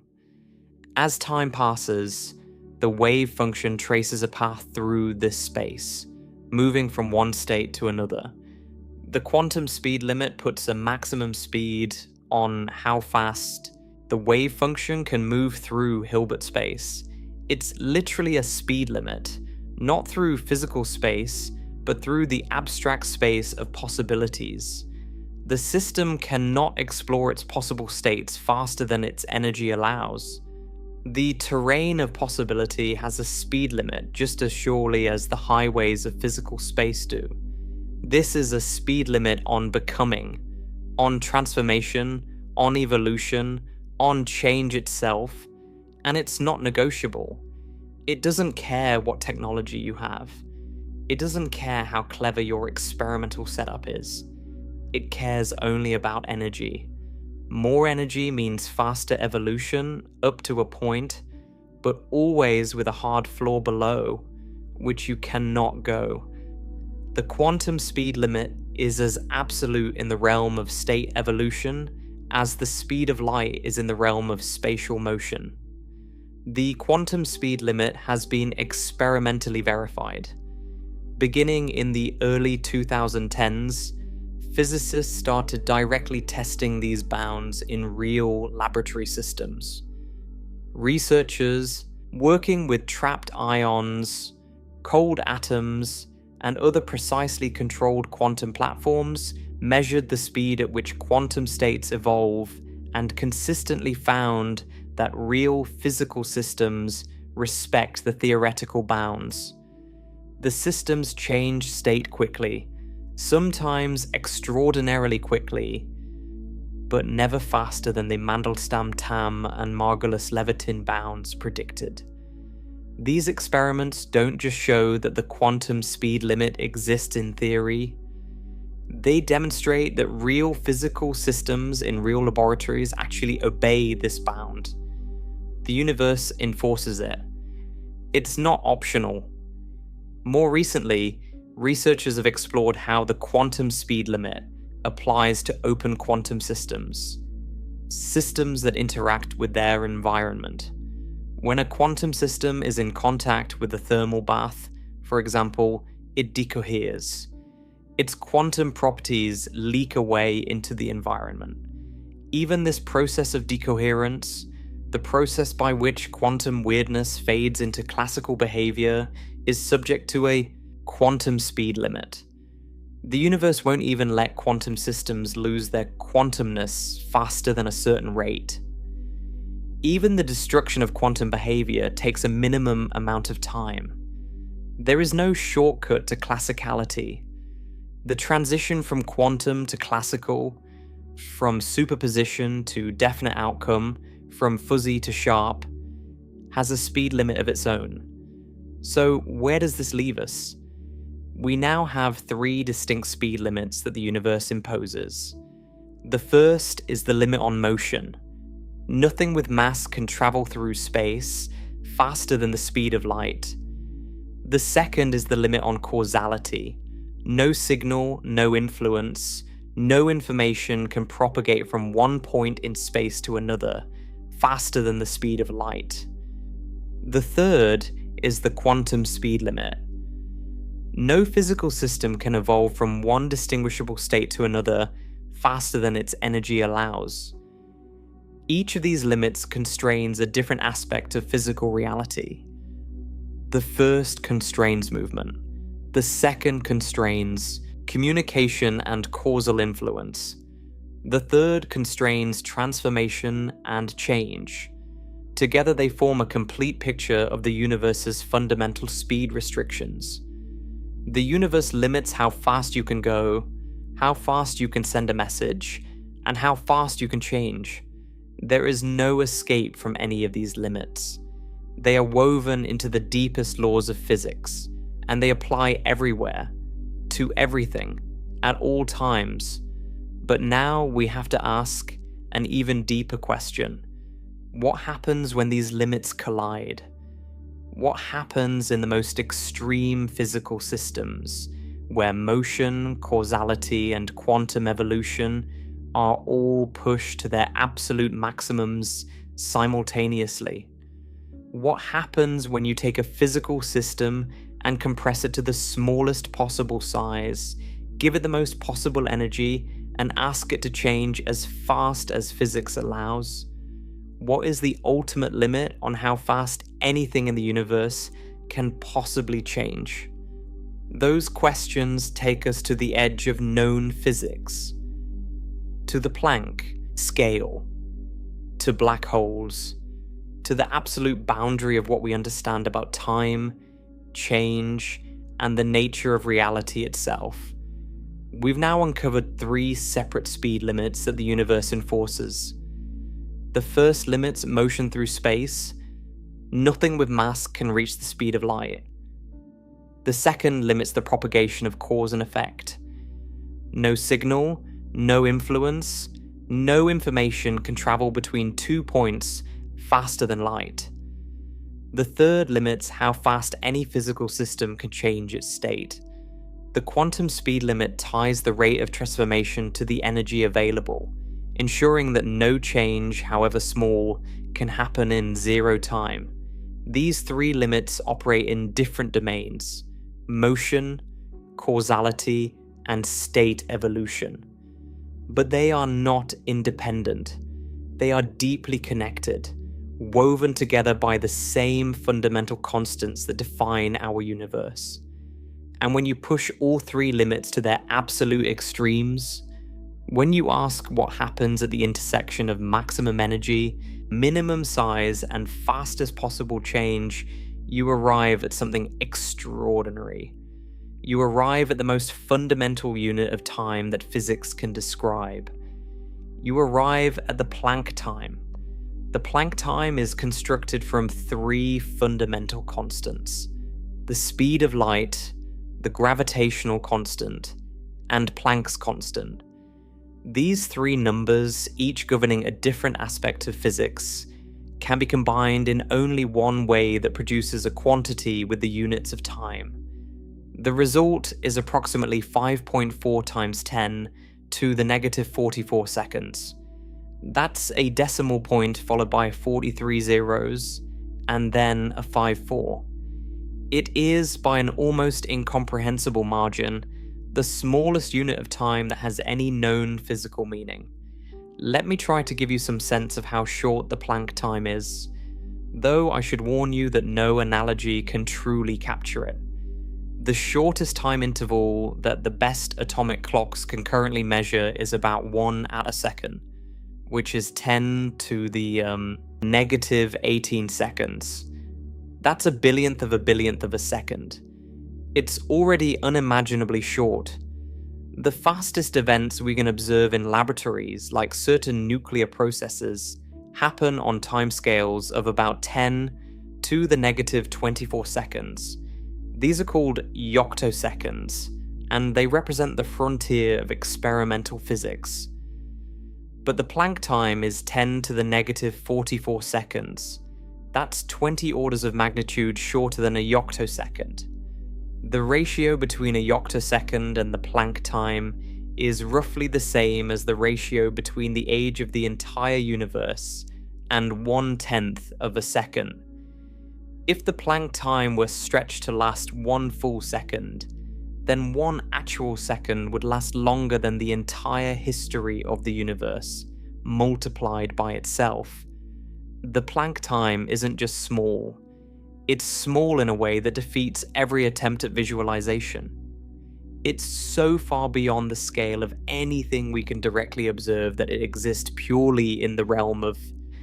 As time passes, the wave function traces a path through this space, moving from one state to another. The quantum speed limit puts a maximum speed on how fast the wave function can move through Hilbert space. It's literally a speed limit, not through physical space, but through the abstract space of possibilities. The system cannot explore its possible states faster than its energy allows. The terrain of possibility has a speed limit just as surely as the highways of physical space do. This is a speed limit on becoming, on transformation, on evolution, on change itself, and it's not negotiable. It doesn't care what technology you have. It doesn't care how clever your experimental setup is. It cares only about energy. More energy means faster evolution up to a point, but always with a hard floor below, which you cannot go. The quantum speed limit is as absolute in the realm of state evolution as the speed of light is in the realm of spatial motion. The quantum speed limit has been experimentally verified. Beginning in the early 2010s, physicists started directly testing these bounds in real laboratory systems. Researchers, working with trapped ions, cold atoms, and other precisely controlled quantum platforms, measured the speed at which quantum states evolve and consistently found that real physical systems respect the theoretical bounds. The systems change state quickly, sometimes extraordinarily quickly, but never faster than the Mandelstam-Tamm and Margolus-Levitin bounds predicted. These experiments don't just show that the quantum speed limit exists in theory, they demonstrate that real physical systems in real laboratories actually obey this bound. The universe enforces it. It's not optional. More recently, researchers have explored how the quantum speed limit applies to open quantum systems that interact with their environment. When a quantum system is in contact with a thermal bath, for example, it decoheres. Its quantum properties leak away into the environment. Even this process of decoherence, the process by which quantum weirdness fades into classical behavior, is subject to a quantum speed limit. The universe won't even let quantum systems lose their quantumness faster than a certain rate. Even the destruction of quantum behavior takes a minimum amount of time. There is no shortcut to classicality. The transition from quantum to classical, from superposition to definite outcome, from fuzzy to sharp, has a speed limit of its own. So where does this leave us? We now have 3 distinct speed limits that the universe imposes. The first is the limit on motion. Nothing with mass can travel through space faster than the speed of light. The second is the limit on causality. No signal, no influence, no information can propagate from one point in space to another faster than the speed of light. The third is the quantum speed limit. No physical system can evolve from one distinguishable state to another faster than its energy allows. Each of these limits constrains a different aspect of physical reality. The first constrains movement. The second constrains communication and causal influence. The third constrains transformation and change. Together they form a complete picture of the universe's fundamental speed restrictions. The universe limits how fast you can go, how fast you can send a message, and how fast you can change. There is no escape from any of these limits. They are woven into the deepest laws of physics, and they apply everywhere, to everything, at all times. But now we have to ask an even deeper question. What happens when these limits collide? What happens in the most extreme physical systems, where motion, causality, and quantum evolution are all pushed to their absolute maximums simultaneously? What happens when you take a physical system and compress it to the smallest possible size, give it the most possible energy, and ask it to change as fast as physics allows? What is the ultimate limit on how fast anything in the universe can possibly change? Those questions take us to the edge of known physics, to the Planck scale, to black holes, to the absolute boundary of what we understand about time, change, and the nature of reality itself. We've now uncovered 3 separate speed limits that the universe enforces. The first limits motion through space. Nothing with mass can reach the speed of light. The second limits the propagation of cause and effect. No signal, no influence, no information can travel between 2 points faster than light. The third limits how fast any physical system can change its state. The quantum speed limit ties the rate of transformation to the energy available, ensuring that no change, however small, can happen in zero time. These three limits operate in different domains: motion, causality, and state evolution. But they are not independent. They are deeply connected, woven together by the same fundamental constants that define our universe. And when you push all three limits to their absolute extremes, when you ask what happens at the intersection of maximum energy, minimum size, and fastest possible change, you arrive at something extraordinary. You arrive at the most fundamental unit of time that physics can describe. You arrive at the Planck time. The Planck time is constructed from three fundamental constants: the speed of light, the gravitational constant, and Planck's constant. These three numbers, each governing a different aspect of physics, can be combined in only one way that produces a quantity with the units of time. The result is approximately 5.4 times 10 to the negative 44 seconds. That's a decimal point followed by 43 zeros, and then a 5-4. It is, by an almost incomprehensible margin, the smallest unit of time that has any known physical meaning. Let me try to give you some sense of how short the Planck time is, though I should warn you that no analogy can truly capture it. The shortest time interval that the best atomic clocks can currently measure is about 1 attosecond, which is 10 to the negative 18 seconds. That's a billionth of a second. It's already unimaginably short. The fastest events we can observe in laboratories, like certain nuclear processes, happen on timescales of about 10 to the negative 24 seconds. These are called yoctoseconds, and they represent the frontier of experimental physics. But the Planck time is 10 to the negative 44 seconds. That's 20 orders of magnitude shorter than a yoctosecond. The ratio between a yoctosecond and the Planck time is roughly the same as the ratio between the age of the entire universe and 1/10 of a second. If the Planck time were stretched to last 1 full second, then 1 actual second would last longer than the entire history of the universe, multiplied by itself. The Planck time isn't just small. It's small in a way that defeats every attempt at visualization. It's so far beyond the scale of anything we can directly observe that it exists purely in the realm of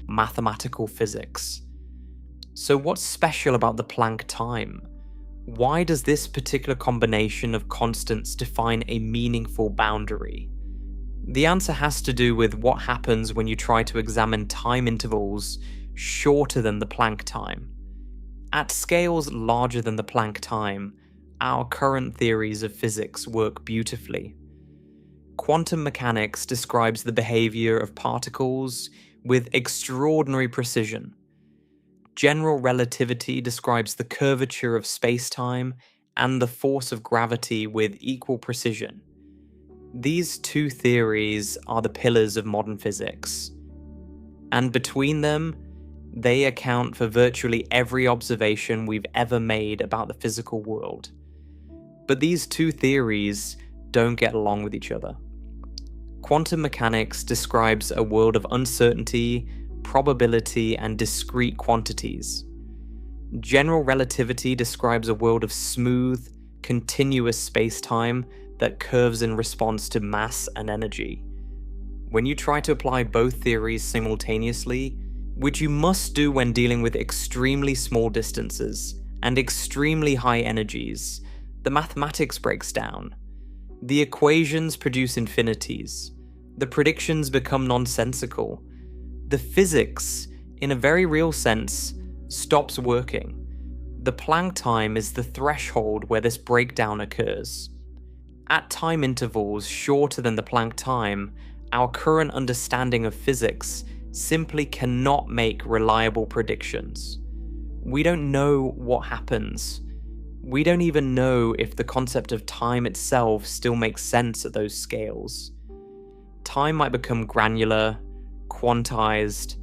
mathematical physics. So what's special about the Planck time? Why does this particular combination of constants define a meaningful boundary? The answer has to do with what happens when you try to examine time intervals shorter than the Planck time. At scales larger than the Planck time, our current theories of physics work beautifully. Quantum mechanics describes the behavior of particles with extraordinary precision. General relativity describes the curvature of space-time and the force of gravity with equal precision. These two theories are the pillars of modern physics, and between them, they account for virtually every observation we've ever made about the physical world. But these two theories don't get along with each other. Quantum mechanics describes a world of uncertainty, probability, and discrete quantities. General relativity describes a world of smooth, continuous space-time that curves in response to mass and energy. When you try to apply both theories simultaneously, which you must do when dealing with extremely small distances and extremely high energies, the mathematics breaks down. The equations produce infinities. The predictions become nonsensical. The physics, in a very real sense, stops working. The Planck time is the threshold where this breakdown occurs. At time intervals shorter than the Planck time, our current understanding of physics simply cannot make reliable predictions. We don't know what happens. We don't even know if the concept of time itself still makes sense at those scales. Time might become granular, quantized,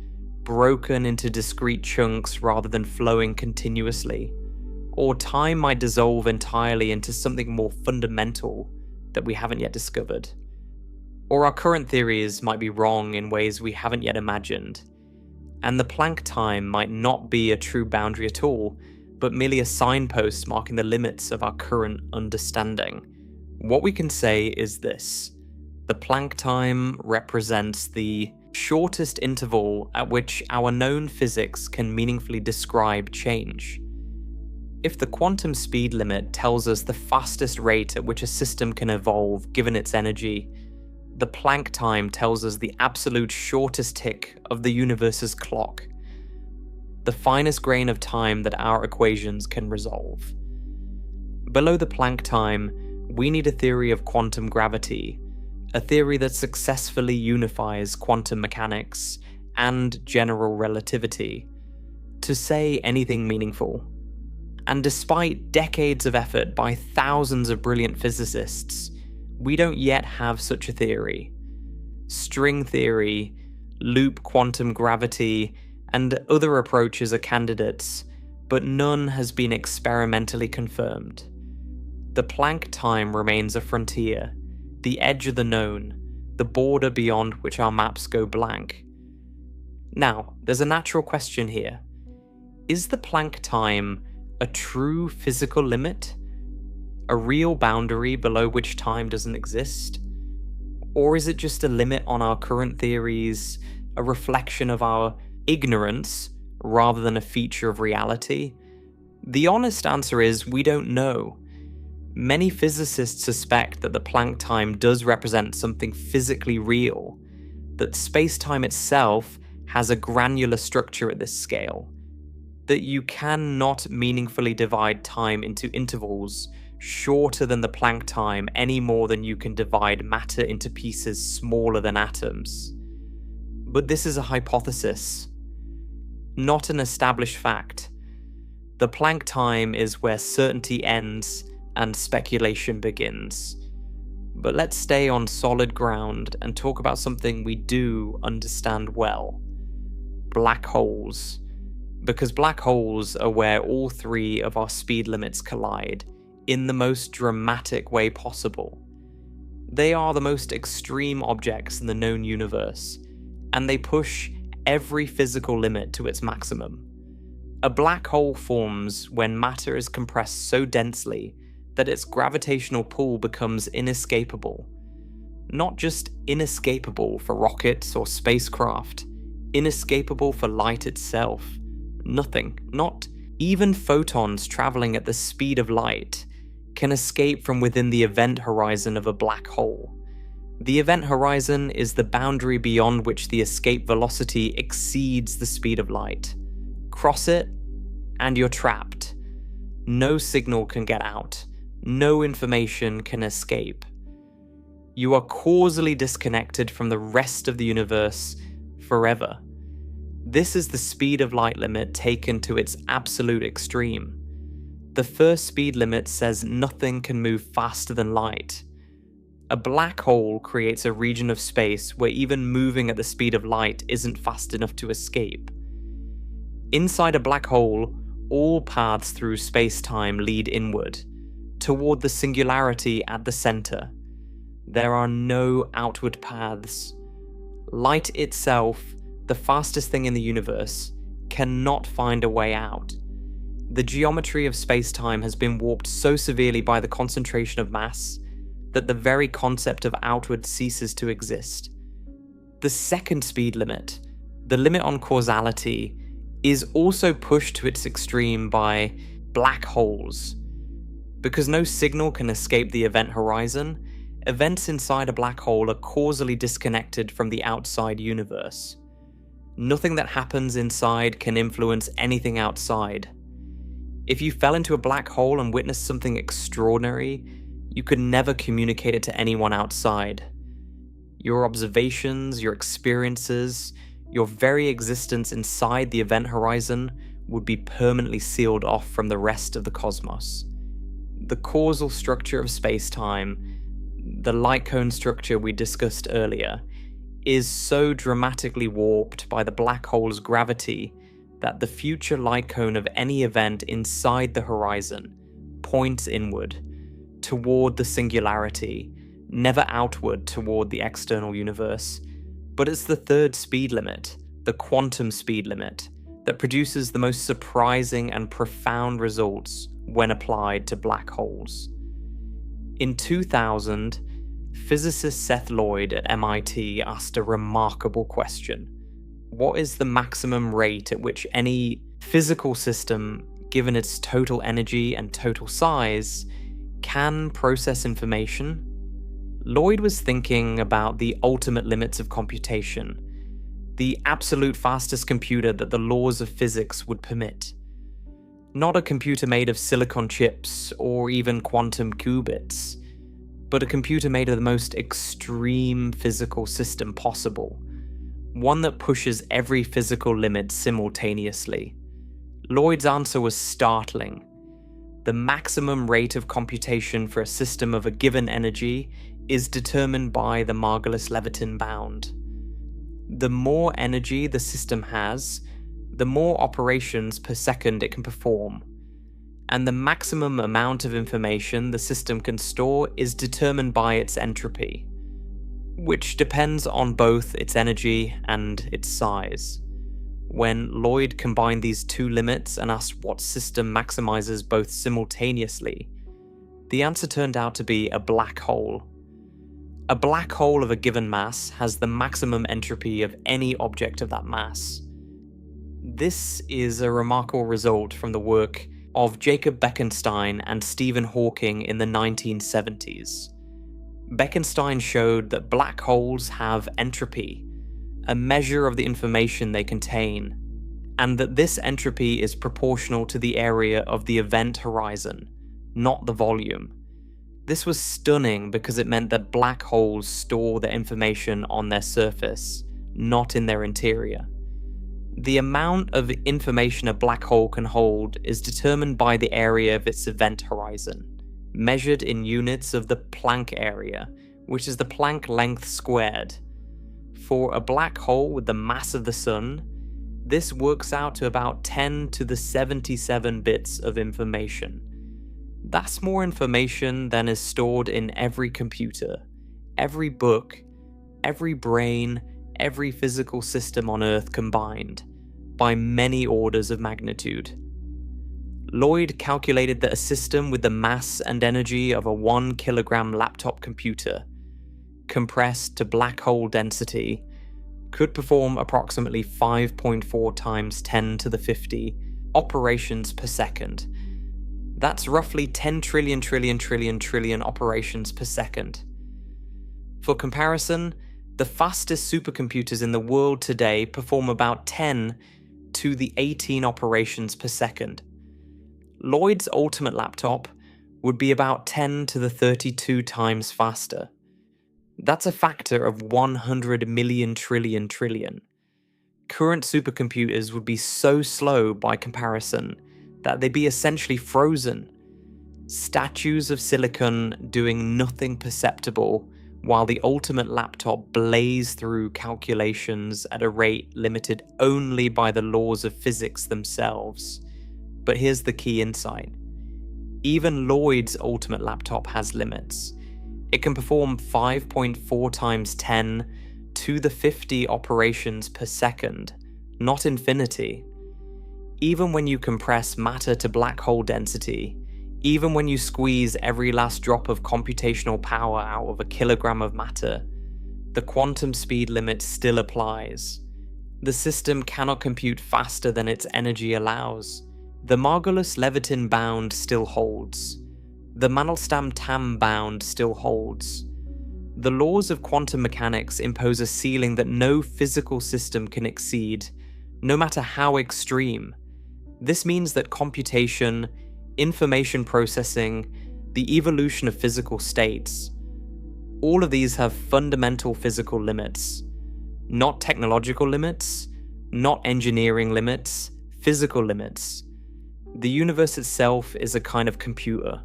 broken into discrete chunks rather than flowing continuously. Or time might dissolve entirely into something more fundamental that we haven't yet discovered. Or our current theories might be wrong in ways we haven't yet imagined. And the Planck time might not be a true boundary at all, but merely a signpost marking the limits of our current understanding. What we can say is this: the Planck time represents the shortest interval at which our known physics can meaningfully describe change. If the quantum speed limit tells us the fastest rate at which a system can evolve given its energy, the Planck time tells us the absolute shortest tick of the universe's clock, the finest grain of time that our equations can resolve. Below the Planck time, we need a theory of quantum gravity, a theory that successfully unifies quantum mechanics and general relativity to say anything meaningful. And despite decades of effort by thousands of brilliant physicists, we don't yet have such a theory. String theory, loop quantum gravity, and other approaches are candidates, but none has been experimentally confirmed. The Planck time remains a frontier, the edge of the known, the border beyond which our maps go blank. Now, there's a natural question here. Is the Planck time a true physical limit? A real boundary below which time doesn't exist? Or is it just a limit on our current theories, a reflection of our ignorance rather than a feature of reality? The honest answer is we don't know. Many physicists suspect that the Planck time does represent something physically real, that space-time itself has a granular structure at this scale, that you cannot meaningfully divide time into intervals shorter than the Planck time any more than you can divide matter into pieces smaller than atoms. But this is a hypothesis, not an established fact. The Planck time is where certainty ends and speculation begins. But let's stay on solid ground and talk about something we do understand well: black holes. Because black holes are where all three of our speed limits collide, in the most dramatic way possible. They are the most extreme objects in the known universe, and they push every physical limit to its maximum. A black hole forms when matter is compressed so densely that its gravitational pull becomes inescapable. Not just inescapable for rockets or spacecraft, inescapable for light itself. Nothing, not even photons traveling at the speed of light, can escape from within the event horizon of a black hole. The event horizon is the boundary beyond which the escape velocity exceeds the speed of light. Cross it, and you're trapped. No signal can get out. No information can escape. You are causally disconnected from the rest of the universe forever. This is the speed of light limit taken to its absolute extreme. The first speed limit says nothing can move faster than light. A black hole creates a region of space where even moving at the speed of light isn't fast enough to escape. Inside a black hole, all paths through space-time lead inward, toward the singularity at the center. There are no outward paths. Light itself, the fastest thing in the universe, cannot find a way out. The geometry of space-time has been warped so severely by the concentration of mass that the very concept of outward ceases to exist. The second speed limit, the limit on causality, is also pushed to its extreme by black holes. Because no signal can escape the event horizon, events inside a black hole are causally disconnected from the outside universe. Nothing that happens inside can influence anything outside. If you fell into a black hole and witnessed something extraordinary, you could never communicate it to anyone outside. Your observations, your experiences, your very existence inside the event horizon would be permanently sealed off from the rest of the cosmos. The causal structure of space-time, the light cone structure we discussed earlier, is so dramatically warped by the black hole's gravity that the future light cone of any event inside the horizon points inward, toward the singularity, never outward toward the external universe. But it's the third speed limit, the quantum speed limit, that produces the most surprising and profound results when applied to black holes. In 2000, physicist Seth Lloyd at MIT asked a remarkable question. What is the maximum rate at which any physical system, given its total energy and total size, can process information? Lloyd was thinking about the ultimate limits of computation, the absolute fastest computer that the laws of physics would permit. Not a computer made of silicon chips or even quantum qubits, but a computer made of the most extreme physical system possible, one that pushes every physical limit simultaneously. Lloyd's answer was startling. The maximum rate of computation for a system of a given energy is determined by the Margolus-Levitin bound. The more energy the system has, the more operations per second it can perform, and the maximum amount of information the system can store is determined by its entropy, which depends on both its energy and its size. When Lloyd combined these two limits and asked what system maximizes both simultaneously, the answer turned out to be a black hole. A black hole of a given mass has the maximum entropy of any object of that mass. This is a remarkable result from the work of Jacob Bekenstein and Stephen Hawking in the 1970s. Bekenstein showed that black holes have entropy, a measure of the information they contain, and that this entropy is proportional to the area of the event horizon, not the volume. This was stunning because it meant that black holes store their information on their surface, not in their interior. The amount of information a black hole can hold is determined by the area of its event horizon, measured in units of the Planck area, which is the Planck length squared. For a black hole with the mass of the Sun, this works out to about 10 to the 77 bits of information. That's more information than is stored in every computer, every book, every brain, every physical system on Earth combined, by many orders of magnitude. Lloyd calculated that a system with the mass and energy of a 1 kilogram laptop computer, compressed to black hole density, could perform approximately 5.4 times 10 to the 50 operations per second. That's roughly 10 trillion operations per second. For comparison, the fastest supercomputers in the world today perform about 10 to the 18 operations per second. Lloyd's ultimate laptop would be about 10 to the 32 times faster. That's a factor of 100 million trillion. Current supercomputers would be so slow by comparison that they'd be essentially frozen. Statues of silicon doing nothing perceptible while the ultimate laptop blazed through calculations at a rate limited only by the laws of physics themselves. But here's the key insight. Even Lloyd's ultimate laptop has limits. It can perform 5.4 times 10 to the 50 operations per second, not infinity. Even when you compress matter to black hole density, even when you squeeze every last drop of computational power out of a kilogram of matter, the quantum speed limit still applies. The system cannot compute faster than its energy allows. The Margolus-Levitin bound still holds. The Mandelstam-Tamm bound still holds. The laws of quantum mechanics impose a ceiling that no physical system can exceed, no matter how extreme. This means that computation, information processing, the evolution of physical states, all of these have fundamental physical limits. Not technological limits, not engineering limits, physical limits. The universe itself is a kind of computer,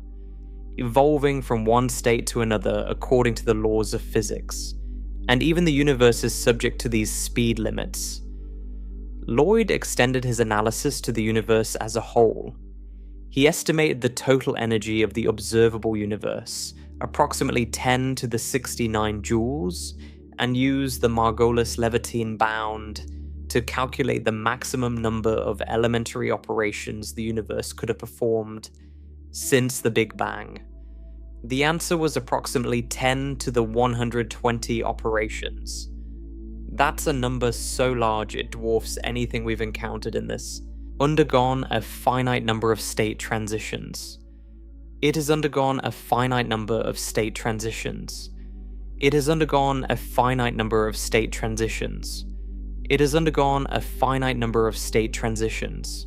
evolving from one state to another according to the laws of physics, and even the universe is subject to these speed limits. Lloyd extended his analysis to the universe as a whole. He estimated the total energy of the observable universe, approximately 10 to the 69 joules, and used the Margolus-Levitin bound to calculate the maximum number of elementary operations the universe could have performed since the Big Bang. The answer was approximately 10 to the 120 operations. That's a number so large it dwarfs anything we've encountered in this. Undergone a finite number of state transitions. It has undergone a finite number of state transitions. It has undergone a finite number of state transitions. It has undergone a finite number of state transitions.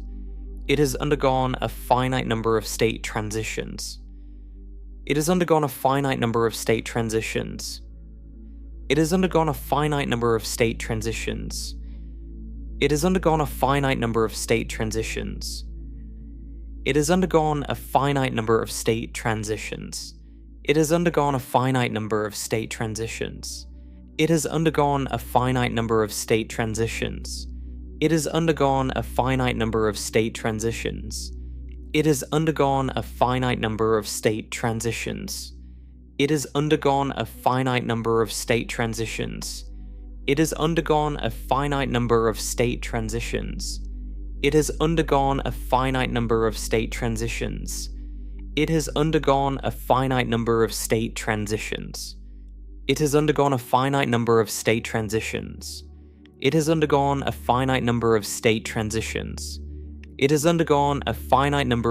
It has undergone a finite number of state transitions. It has undergone a finite number of state transitions. It has undergone a finite number of state transitions. It has undergone a finite number of state transitions. It has undergone a finite number of state transitions. It has undergone a finite number of state transitions. It has undergone a finite number of state transitions. It has undergone a finite number of state transitions. It has undergone a finite number of state transitions. It has undergone a finite number of state transitions. It has undergone a finite number of state transitions. It has undergone a finite number of state transitions. It has undergone a finite number of state transitions. It has undergone a finite number of state transitions. It has undergone a finite number of state transitions. It has undergone a finite number of state transitions. It has undergone a finite number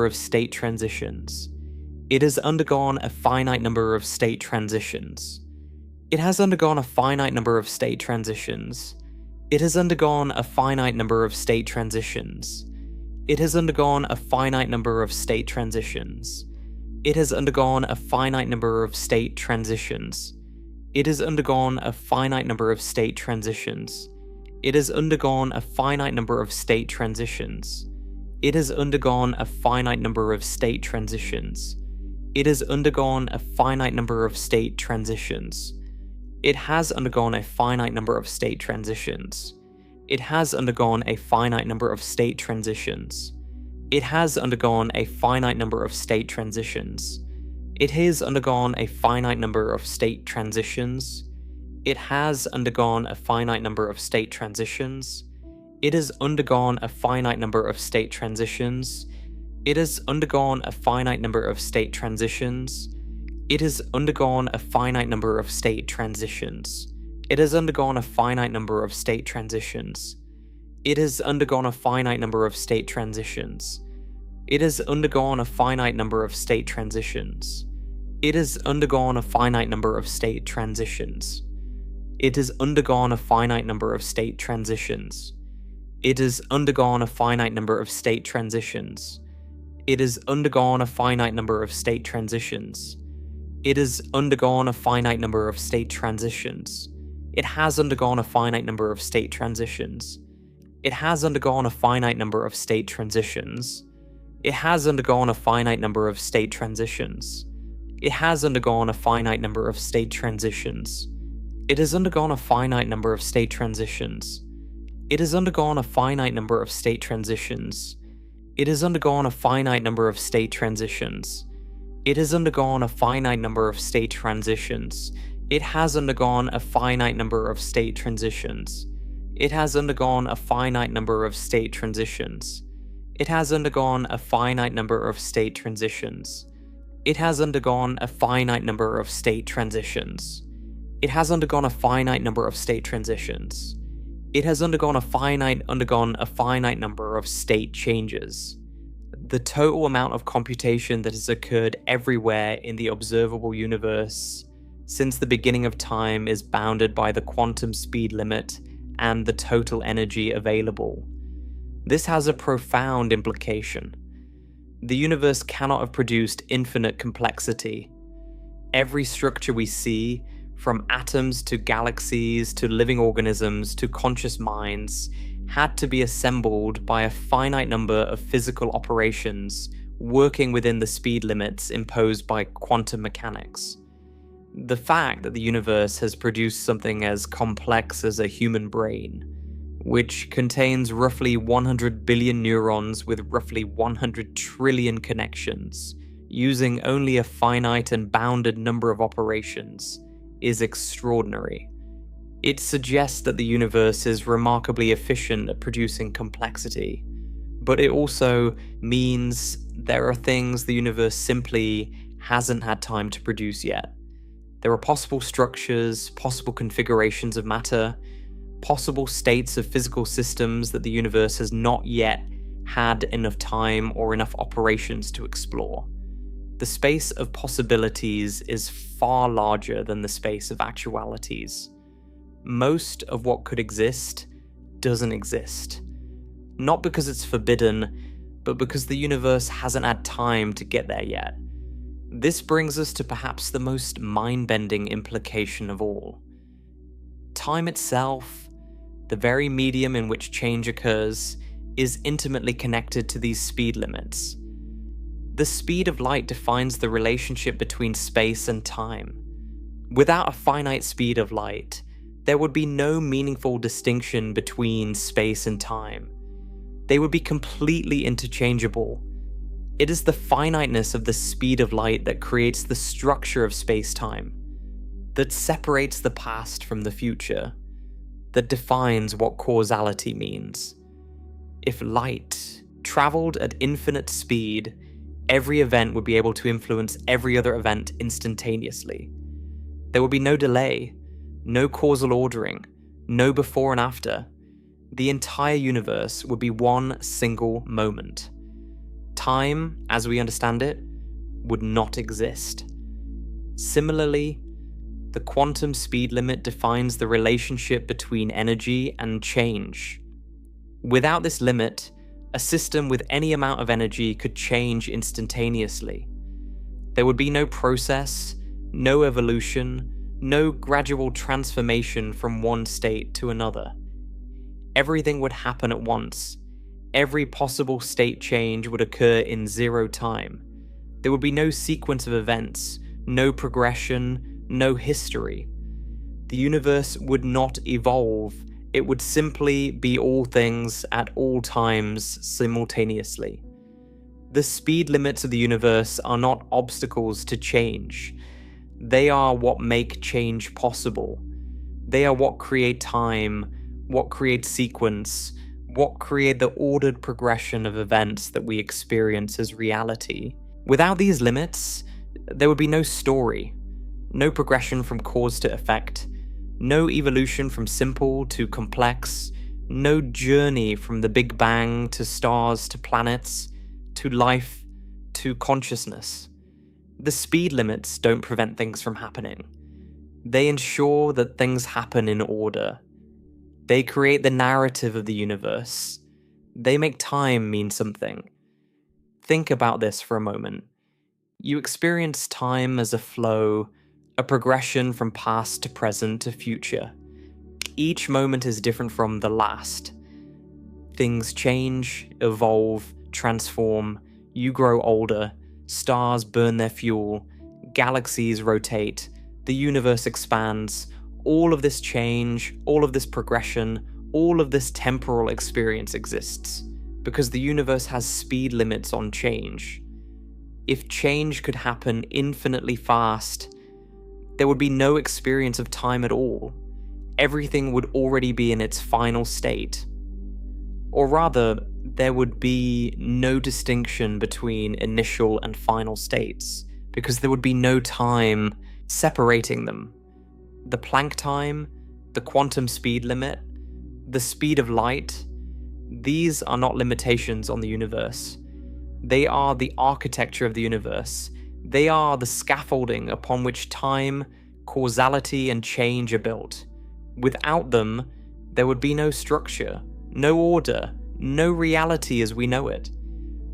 of state transitions. It has undergone a finite number of state transitions. It has undergone a finite number of state transitions. It has undergone a finite number of state transitions. It has undergone a finite number of state transitions. It has undergone a finite number of state transitions. It has undergone a finite number of state transitions. It has undergone a finite number of state transitions. It has undergone a finite number of state transitions. It has undergone a finite number of state transitions. It has undergone a finite number of state transitions. It has undergone a finite number of state transitions. It has undergone a finite number of state transitions. It has undergone a finite number of state transitions. It has undergone a finite number of state transitions. It has undergone a finite number of state transitions. It has undergone a finite number of state transitions. It has undergone a finite number of state transitions. It has undergone a finite number of state transitions. It has undergone a finite number of state transitions. It has undergone a finite number of state transitions. It has undergone a finite number of state transitions. It has undergone a finite number of state transitions. It has undergone a finite number of state transitions. It has undergone a finite number of state transitions. It has undergone a finite number of state transitions. It has undergone a finite number of state transitions. It has undergone a finite number of state transitions. It has undergone a finite number of state transitions. It has undergone a finite number of state transitions. It has undergone a finite number of state transitions. It has undergone a finite number of state transitions. It has undergone a finite number of state transitions. It has undergone a finite number of state transitions. It has undergone a finite number of state transitions. It has undergone a finite number of state transitions. It has undergone a finite number of state transitions. It has undergone a finite number of state transitions. It has undergone a finite number of state changes. The total amount of computation that has occurred everywhere in the observable universe since the beginning of time is bounded by the quantum speed limit and the total energy available. This has a profound implication. The universe cannot have produced infinite complexity. Every structure we see, from atoms to galaxies to living organisms to conscious minds, had to be assembled by a finite number of physical operations working within the speed limits imposed by quantum mechanics. The fact that the universe has produced something as complex as a human brain, which contains roughly 100 billion neurons with roughly 100 trillion connections, using only a finite and bounded number of operations, is extraordinary. It suggests that the universe is remarkably efficient at producing complexity, but it also means there are things the universe simply hasn't had time to produce yet. There are possible structures, possible configurations of matter, possible states of physical systems that the universe has not yet had enough time or enough operations to explore. The space of possibilities is far larger than the space of actualities. Most of what could exist doesn't exist. Not because it's forbidden, but because the universe hasn't had time to get there yet. This brings us to perhaps the most mind-bending implication of all. Time itself, the very medium in which change occurs, is intimately connected to these speed limits. The speed of light defines the relationship between space and time. Without a finite speed of light, there would be no meaningful distinction between space and time. They would be completely interchangeable. It is the finiteness of the speed of light that creates the structure of space-time, that separates the past from the future, that defines what causality means. If light traveled at infinite speed, every event would be able to influence every other event instantaneously. There would be no delay, no causal ordering, no before and after. The entire universe would be one single moment. Time, as we understand it, would not exist. Similarly, the quantum speed limit defines the relationship between energy and change. Without this limit, a system with any amount of energy could change instantaneously. There would be no process, no evolution, no gradual transformation from one state to another. Everything would happen at once. Every possible state change would occur in zero time. There would be no sequence of events, no progression, no history. The universe would not evolve. It would simply be all things at all times simultaneously. The speed limits of the universe are not obstacles to change. They are what make change possible. They are what create time, what create sequence, what create the ordered progression of events that we experience as reality. Without these limits, there would be no story, no progression from cause to effect, no evolution from simple to complex, no journey from the Big Bang to stars to planets, to life to consciousness. The speed limits don't prevent things from happening. They ensure that things happen in order. They create the narrative of the universe. They make time mean something. Think about this for a moment. You experience time as a flow, a progression from past to present to future. Each moment is different from the last. Things change, evolve, transform. You grow older. Stars burn their fuel. Galaxies rotate. The universe expands. All of this change, all of this progression, all of this temporal experience exists because the universe has speed limits on change. If change could happen infinitely fast, there would be no experience of time at all. Everything would already be in its final state. Or rather, there would be no distinction between initial and final states, because there would be no time separating them. The Planck time, the quantum speed limit, the speed of light, these are not limitations on the universe. They are the architecture of the universe. They are the scaffolding upon which time, causality, and change are built. Without them, there would be no structure, no order, no reality as we know it.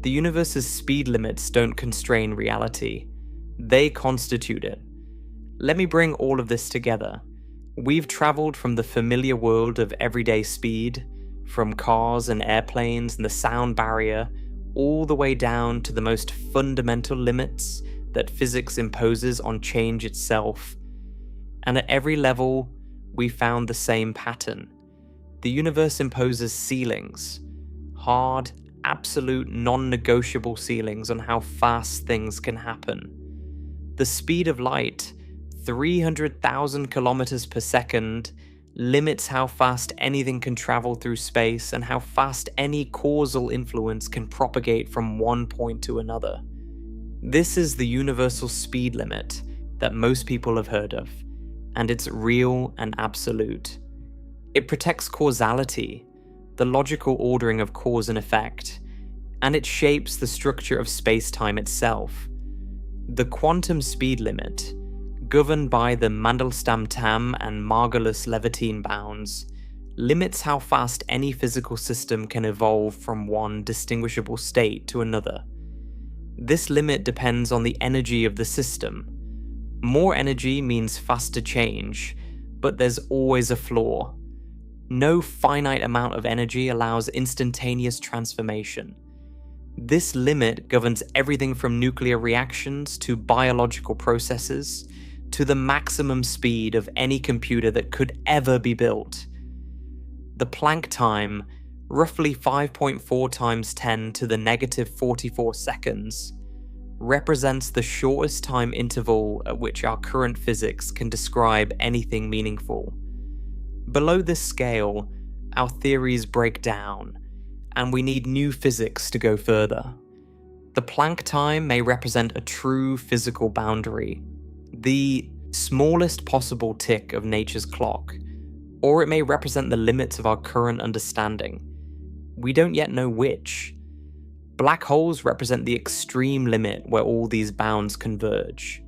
The universe's speed limits don't constrain reality. They constitute it. Let me bring all of this together. We've traveled from the familiar world of everyday speed, from cars and airplanes and the sound barrier, all the way down to the most fundamental limits that physics imposes on change itself. And at every level, we found the same pattern. The universe imposes ceilings, hard, absolute, non-negotiable ceilings on how fast things can happen. The speed of light, 300,000 kilometers per second, limits how fast anything can travel through space and how fast any causal influence can propagate from one point to another. This is the universal speed limit that most people have heard of, and it's real and absolute. It protects causality, the logical ordering of cause and effect, and it shapes the structure of space-time itself. The quantum speed limit, governed by the Mandelstam-Tamm and Margolus-Levitin bounds, limits how fast any physical system can evolve from one distinguishable state to another. This limit depends on the energy of the system. More energy means faster change, but there's always a flaw. No finite amount of energy allows instantaneous transformation. This limit governs everything from nuclear reactions to biological processes, to the maximum speed of any computer that could ever be built. The Planck time, roughly 5.4 times 10 to the negative 44 seconds, represents the shortest time interval at which our current physics can describe anything meaningful. Below this scale, our theories break down, and we need new physics to go further. The Planck time may represent a true physical boundary, the smallest possible tick of nature's clock, or it may represent the limits of our current understanding. We don't yet know which. Black holes represent the extreme limit where all these bounds converge.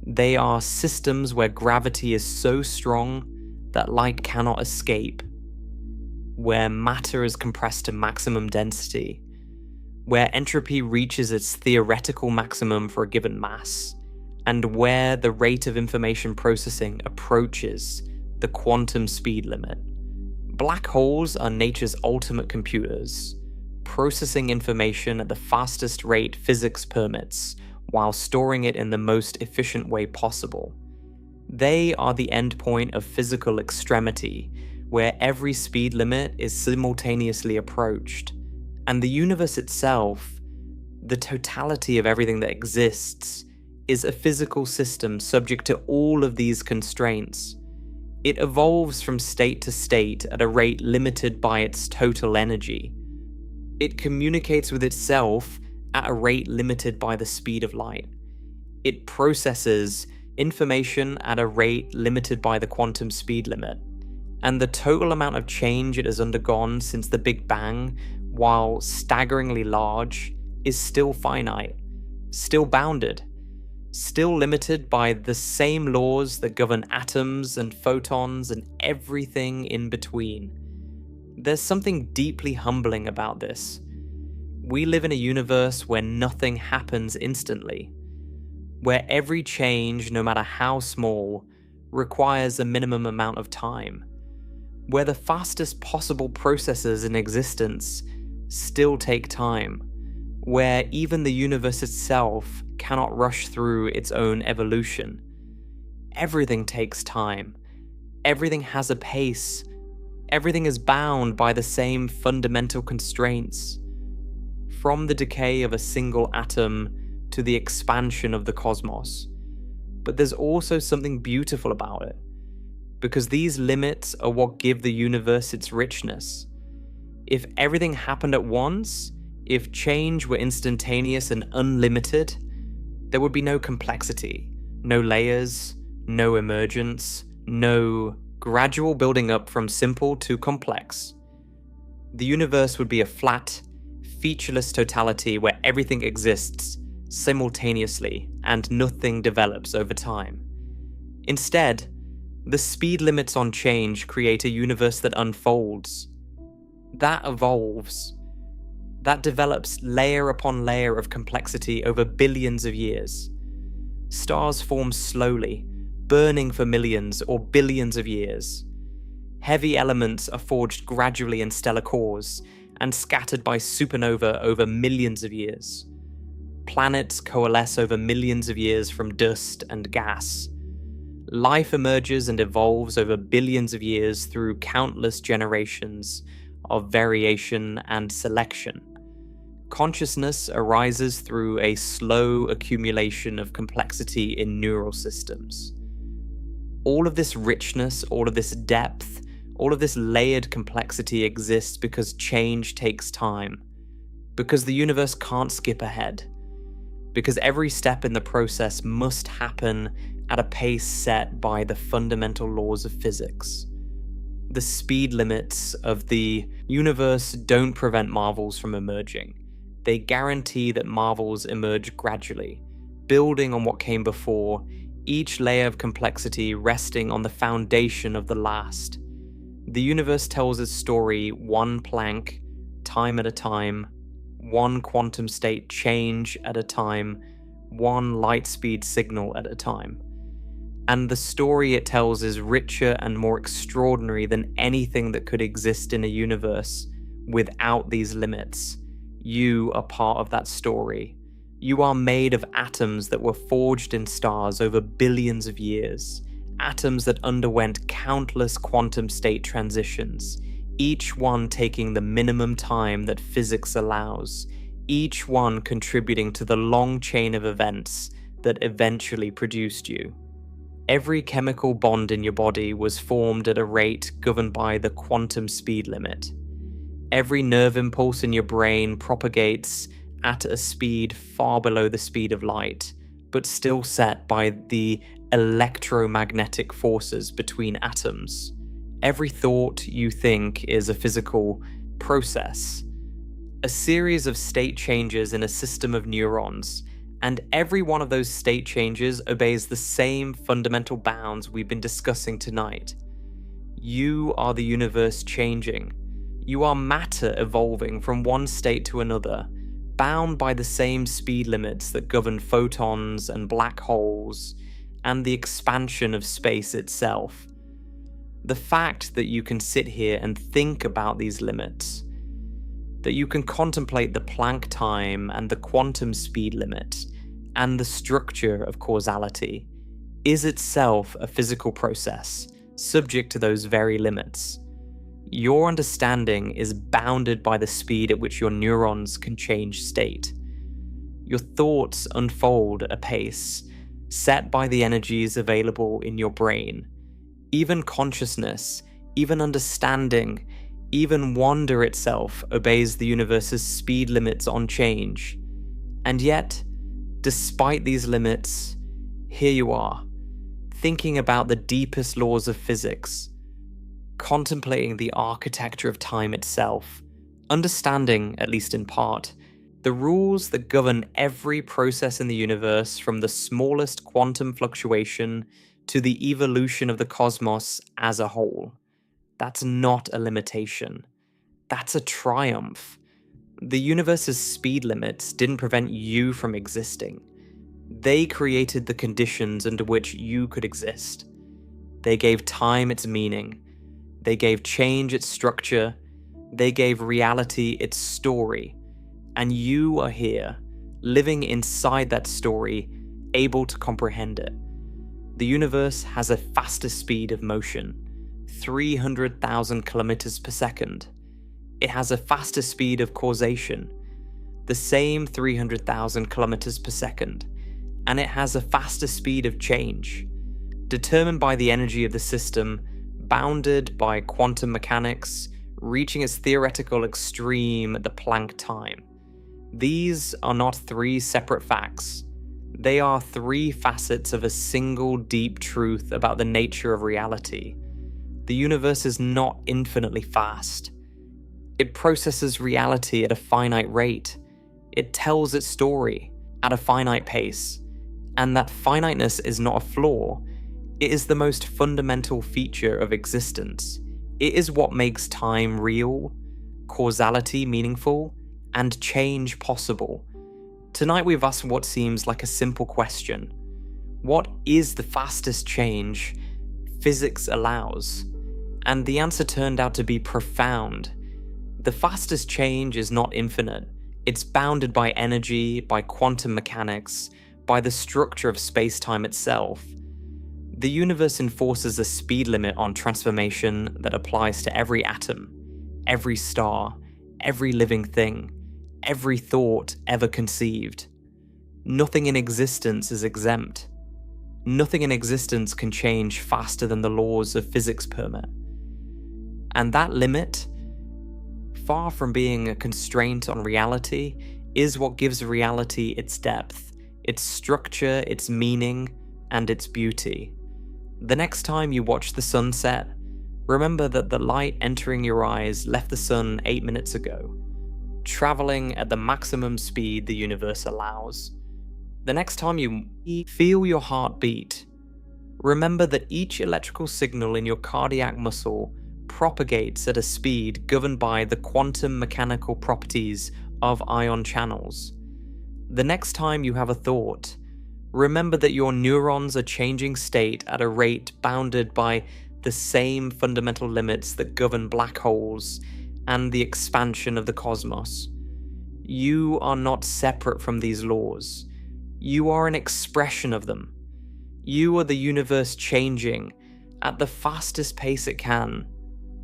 They are systems where gravity is so strong that light cannot escape, where matter is compressed to maximum density, where entropy reaches its theoretical maximum for a given mass, and where the rate of information processing approaches the quantum speed limit. Black holes are nature's ultimate computers, processing information at the fastest rate physics permits, while storing it in the most efficient way possible. They are the endpoint of physical extremity, where every speed limit is simultaneously approached, and the universe itself, the totality of everything that exists, is a physical system subject to all of these constraints. It evolves from state to state at a rate limited by its total energy. It communicates with itself at a rate limited by the speed of light. It processes information at a rate limited by the quantum speed limit. And the total amount of change it has undergone since the Big Bang, while staggeringly large, is still finite, still bounded, still limited by the same laws that govern atoms and photons and everything in between. There's something deeply humbling about this. We live in a universe where nothing happens instantly, where every change, no matter how small, requires a minimum amount of time, where the fastest possible processes in existence still take time, where even the universe itself cannot rush through its own evolution. Everything takes time. Everything has a pace. Everything is bound by the same fundamental constraints. From the decay of a single atom to the expansion of the cosmos. But there's also something beautiful about it, because these limits are what give the universe its richness. If everything happened at once, if change were instantaneous and unlimited, there would be no complexity, no layers, no emergence, no gradual building up from simple to complex. The universe would be a flat, featureless totality where everything exists simultaneously and nothing develops over time. Instead, the speed limits on change create a universe that unfolds. That evolves. That develops layer upon layer of complexity over billions of years. Stars form slowly, burning for millions or billions of years. Heavy elements are forged gradually in stellar cores and scattered by supernova over millions of years. Planets coalesce over millions of years from dust and gas. Life emerges and evolves over billions of years through countless generations of variation and selection. Consciousness arises through a slow accumulation of complexity in neural systems. All of this richness, all of this depth, all of this layered complexity exists because change takes time, because the universe can't skip ahead, because every step in the process must happen at a pace set by the fundamental laws of physics. The speed limits of the universe don't prevent marvels from emerging. They guarantee that marvels emerge gradually, building on what came before, each layer of complexity resting on the foundation of the last. The universe tells its story one Planck, time at a time, one quantum state change at a time, one light speed signal at a time. And the story it tells is richer and more extraordinary than anything that could exist in a universe without these limits. You are part of that story. You are made of atoms that were forged in stars over billions of years, atoms that underwent countless quantum state transitions, each one taking the minimum time that physics allows, each one contributing to the long chain of events that eventually produced you. Every chemical bond in your body was formed at a rate governed by the quantum speed limit. Every nerve impulse in your brain propagates at a speed far below the speed of light, but still set by the electromagnetic forces between atoms. Every thought you think is a physical process, a series of state changes in a system of neurons, and every one of those state changes obeys the same fundamental bounds we've been discussing tonight. You are the universe changing. You are matter evolving from one state to another, bound by the same speed limits that govern photons and black holes, and the expansion of space itself. The fact that you can sit here and think about these limits, that you can contemplate the Planck time and the quantum speed limit, and the structure of causality, is itself a physical process, subject to those very limits. Your understanding is bounded by the speed at which your neurons can change state. Your thoughts unfold at a pace set by the energies available in your brain. Even consciousness, even understanding, even wonder itself obeys the universe's speed limits on change. And yet, despite these limits, here you are, thinking about the deepest laws of physics, contemplating the architecture of time itself, understanding, at least in part, the rules that govern every process in the universe from the smallest quantum fluctuation to the evolution of the cosmos as a whole. That's not a limitation. That's a triumph. The universe's speed limits didn't prevent you from existing. They created the conditions under which you could exist. They gave time its meaning. They gave change its structure. They gave reality its story. And you are here, living inside that story, able to comprehend it. The universe has a faster speed of motion, 300,000 kilometers per second. It has a faster speed of causation, the same 300,000 kilometers per second. And it has a faster speed of change, determined by the energy of the system, bounded by quantum mechanics, reaching its theoretical extreme at the Planck time. These are not three separate facts. They are three facets of a single deep truth about the nature of reality. The universe is not infinitely fast. It processes reality at a finite rate. It tells its story at a finite pace. And that finiteness is not a flaw. It is the most fundamental feature of existence. It is what makes time real, causality meaningful, and change possible. Tonight we've asked what seems like a simple question. What is the fastest change physics allows? And the answer turned out to be profound. The fastest change is not infinite. It's bounded by energy, by quantum mechanics, by the structure of space-time itself. The universe enforces a speed limit on transformation that applies to every atom, every star, every living thing, every thought ever conceived. Nothing in existence is exempt. Nothing in existence can change faster than the laws of physics permit. And that limit, far from being a constraint on reality, is what gives reality its depth, its structure, its meaning, and its beauty. The next time you watch the sunset, remember that the light entering your eyes left the sun 8 minutes ago, traveling at the maximum speed the universe allows. The next time you feel your heart beat, remember that each electrical signal in your cardiac muscle propagates at a speed governed by the quantum mechanical properties of ion channels. The next time you have a thought, remember that your neurons are changing state at a rate bounded by the same fundamental limits that govern black holes and the expansion of the cosmos. You are not separate from these laws. You are an expression of them. You are the universe changing at the fastest pace it can,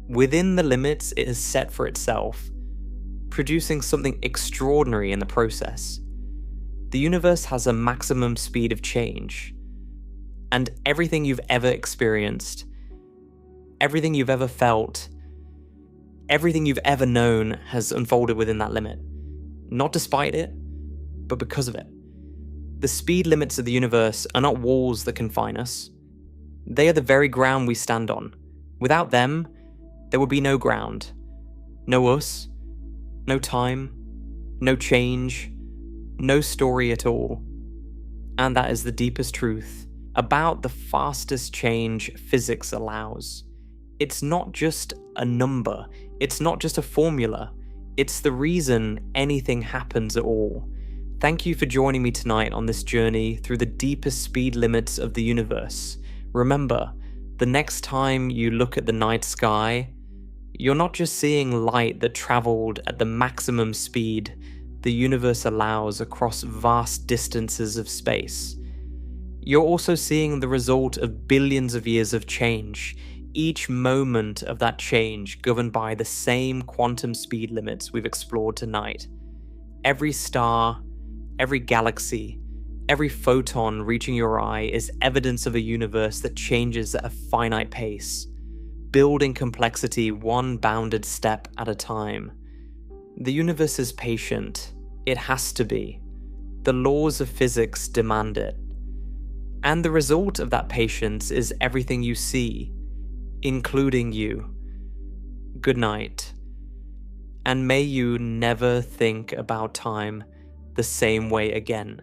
within the limits it has set for itself, producing something extraordinary in the process. The universe has a maximum speed of change, and everything you've ever experienced, everything you've ever felt, everything you've ever known has unfolded within that limit. Not despite it, but because of it. The speed limits of the universe are not walls that confine us. They are the very ground we stand on. Without them, there would be no ground, no us, no time, no change, no story at all. And that is the deepest truth about the fastest change physics allows. It's not just a number, it's not just a formula, it's the reason anything happens at all. Thank you for joining me tonight on this journey through the deepest speed limits of the universe. Remember, the next time you look at the night sky, you're not just seeing light that traveled at the maximum speed the universe allows across vast distances of space. You're also seeing the result of billions of years of change, each moment of that change governed by the same quantum speed limits we've explored tonight. Every star, every galaxy, every photon reaching your eye is evidence of a universe that changes at a finite pace, building complexity one bounded step at a time. The universe is patient. It has to be. The laws of physics demand it. And the result of that patience is everything you see, including you. Good night. And may you never think about time the same way again.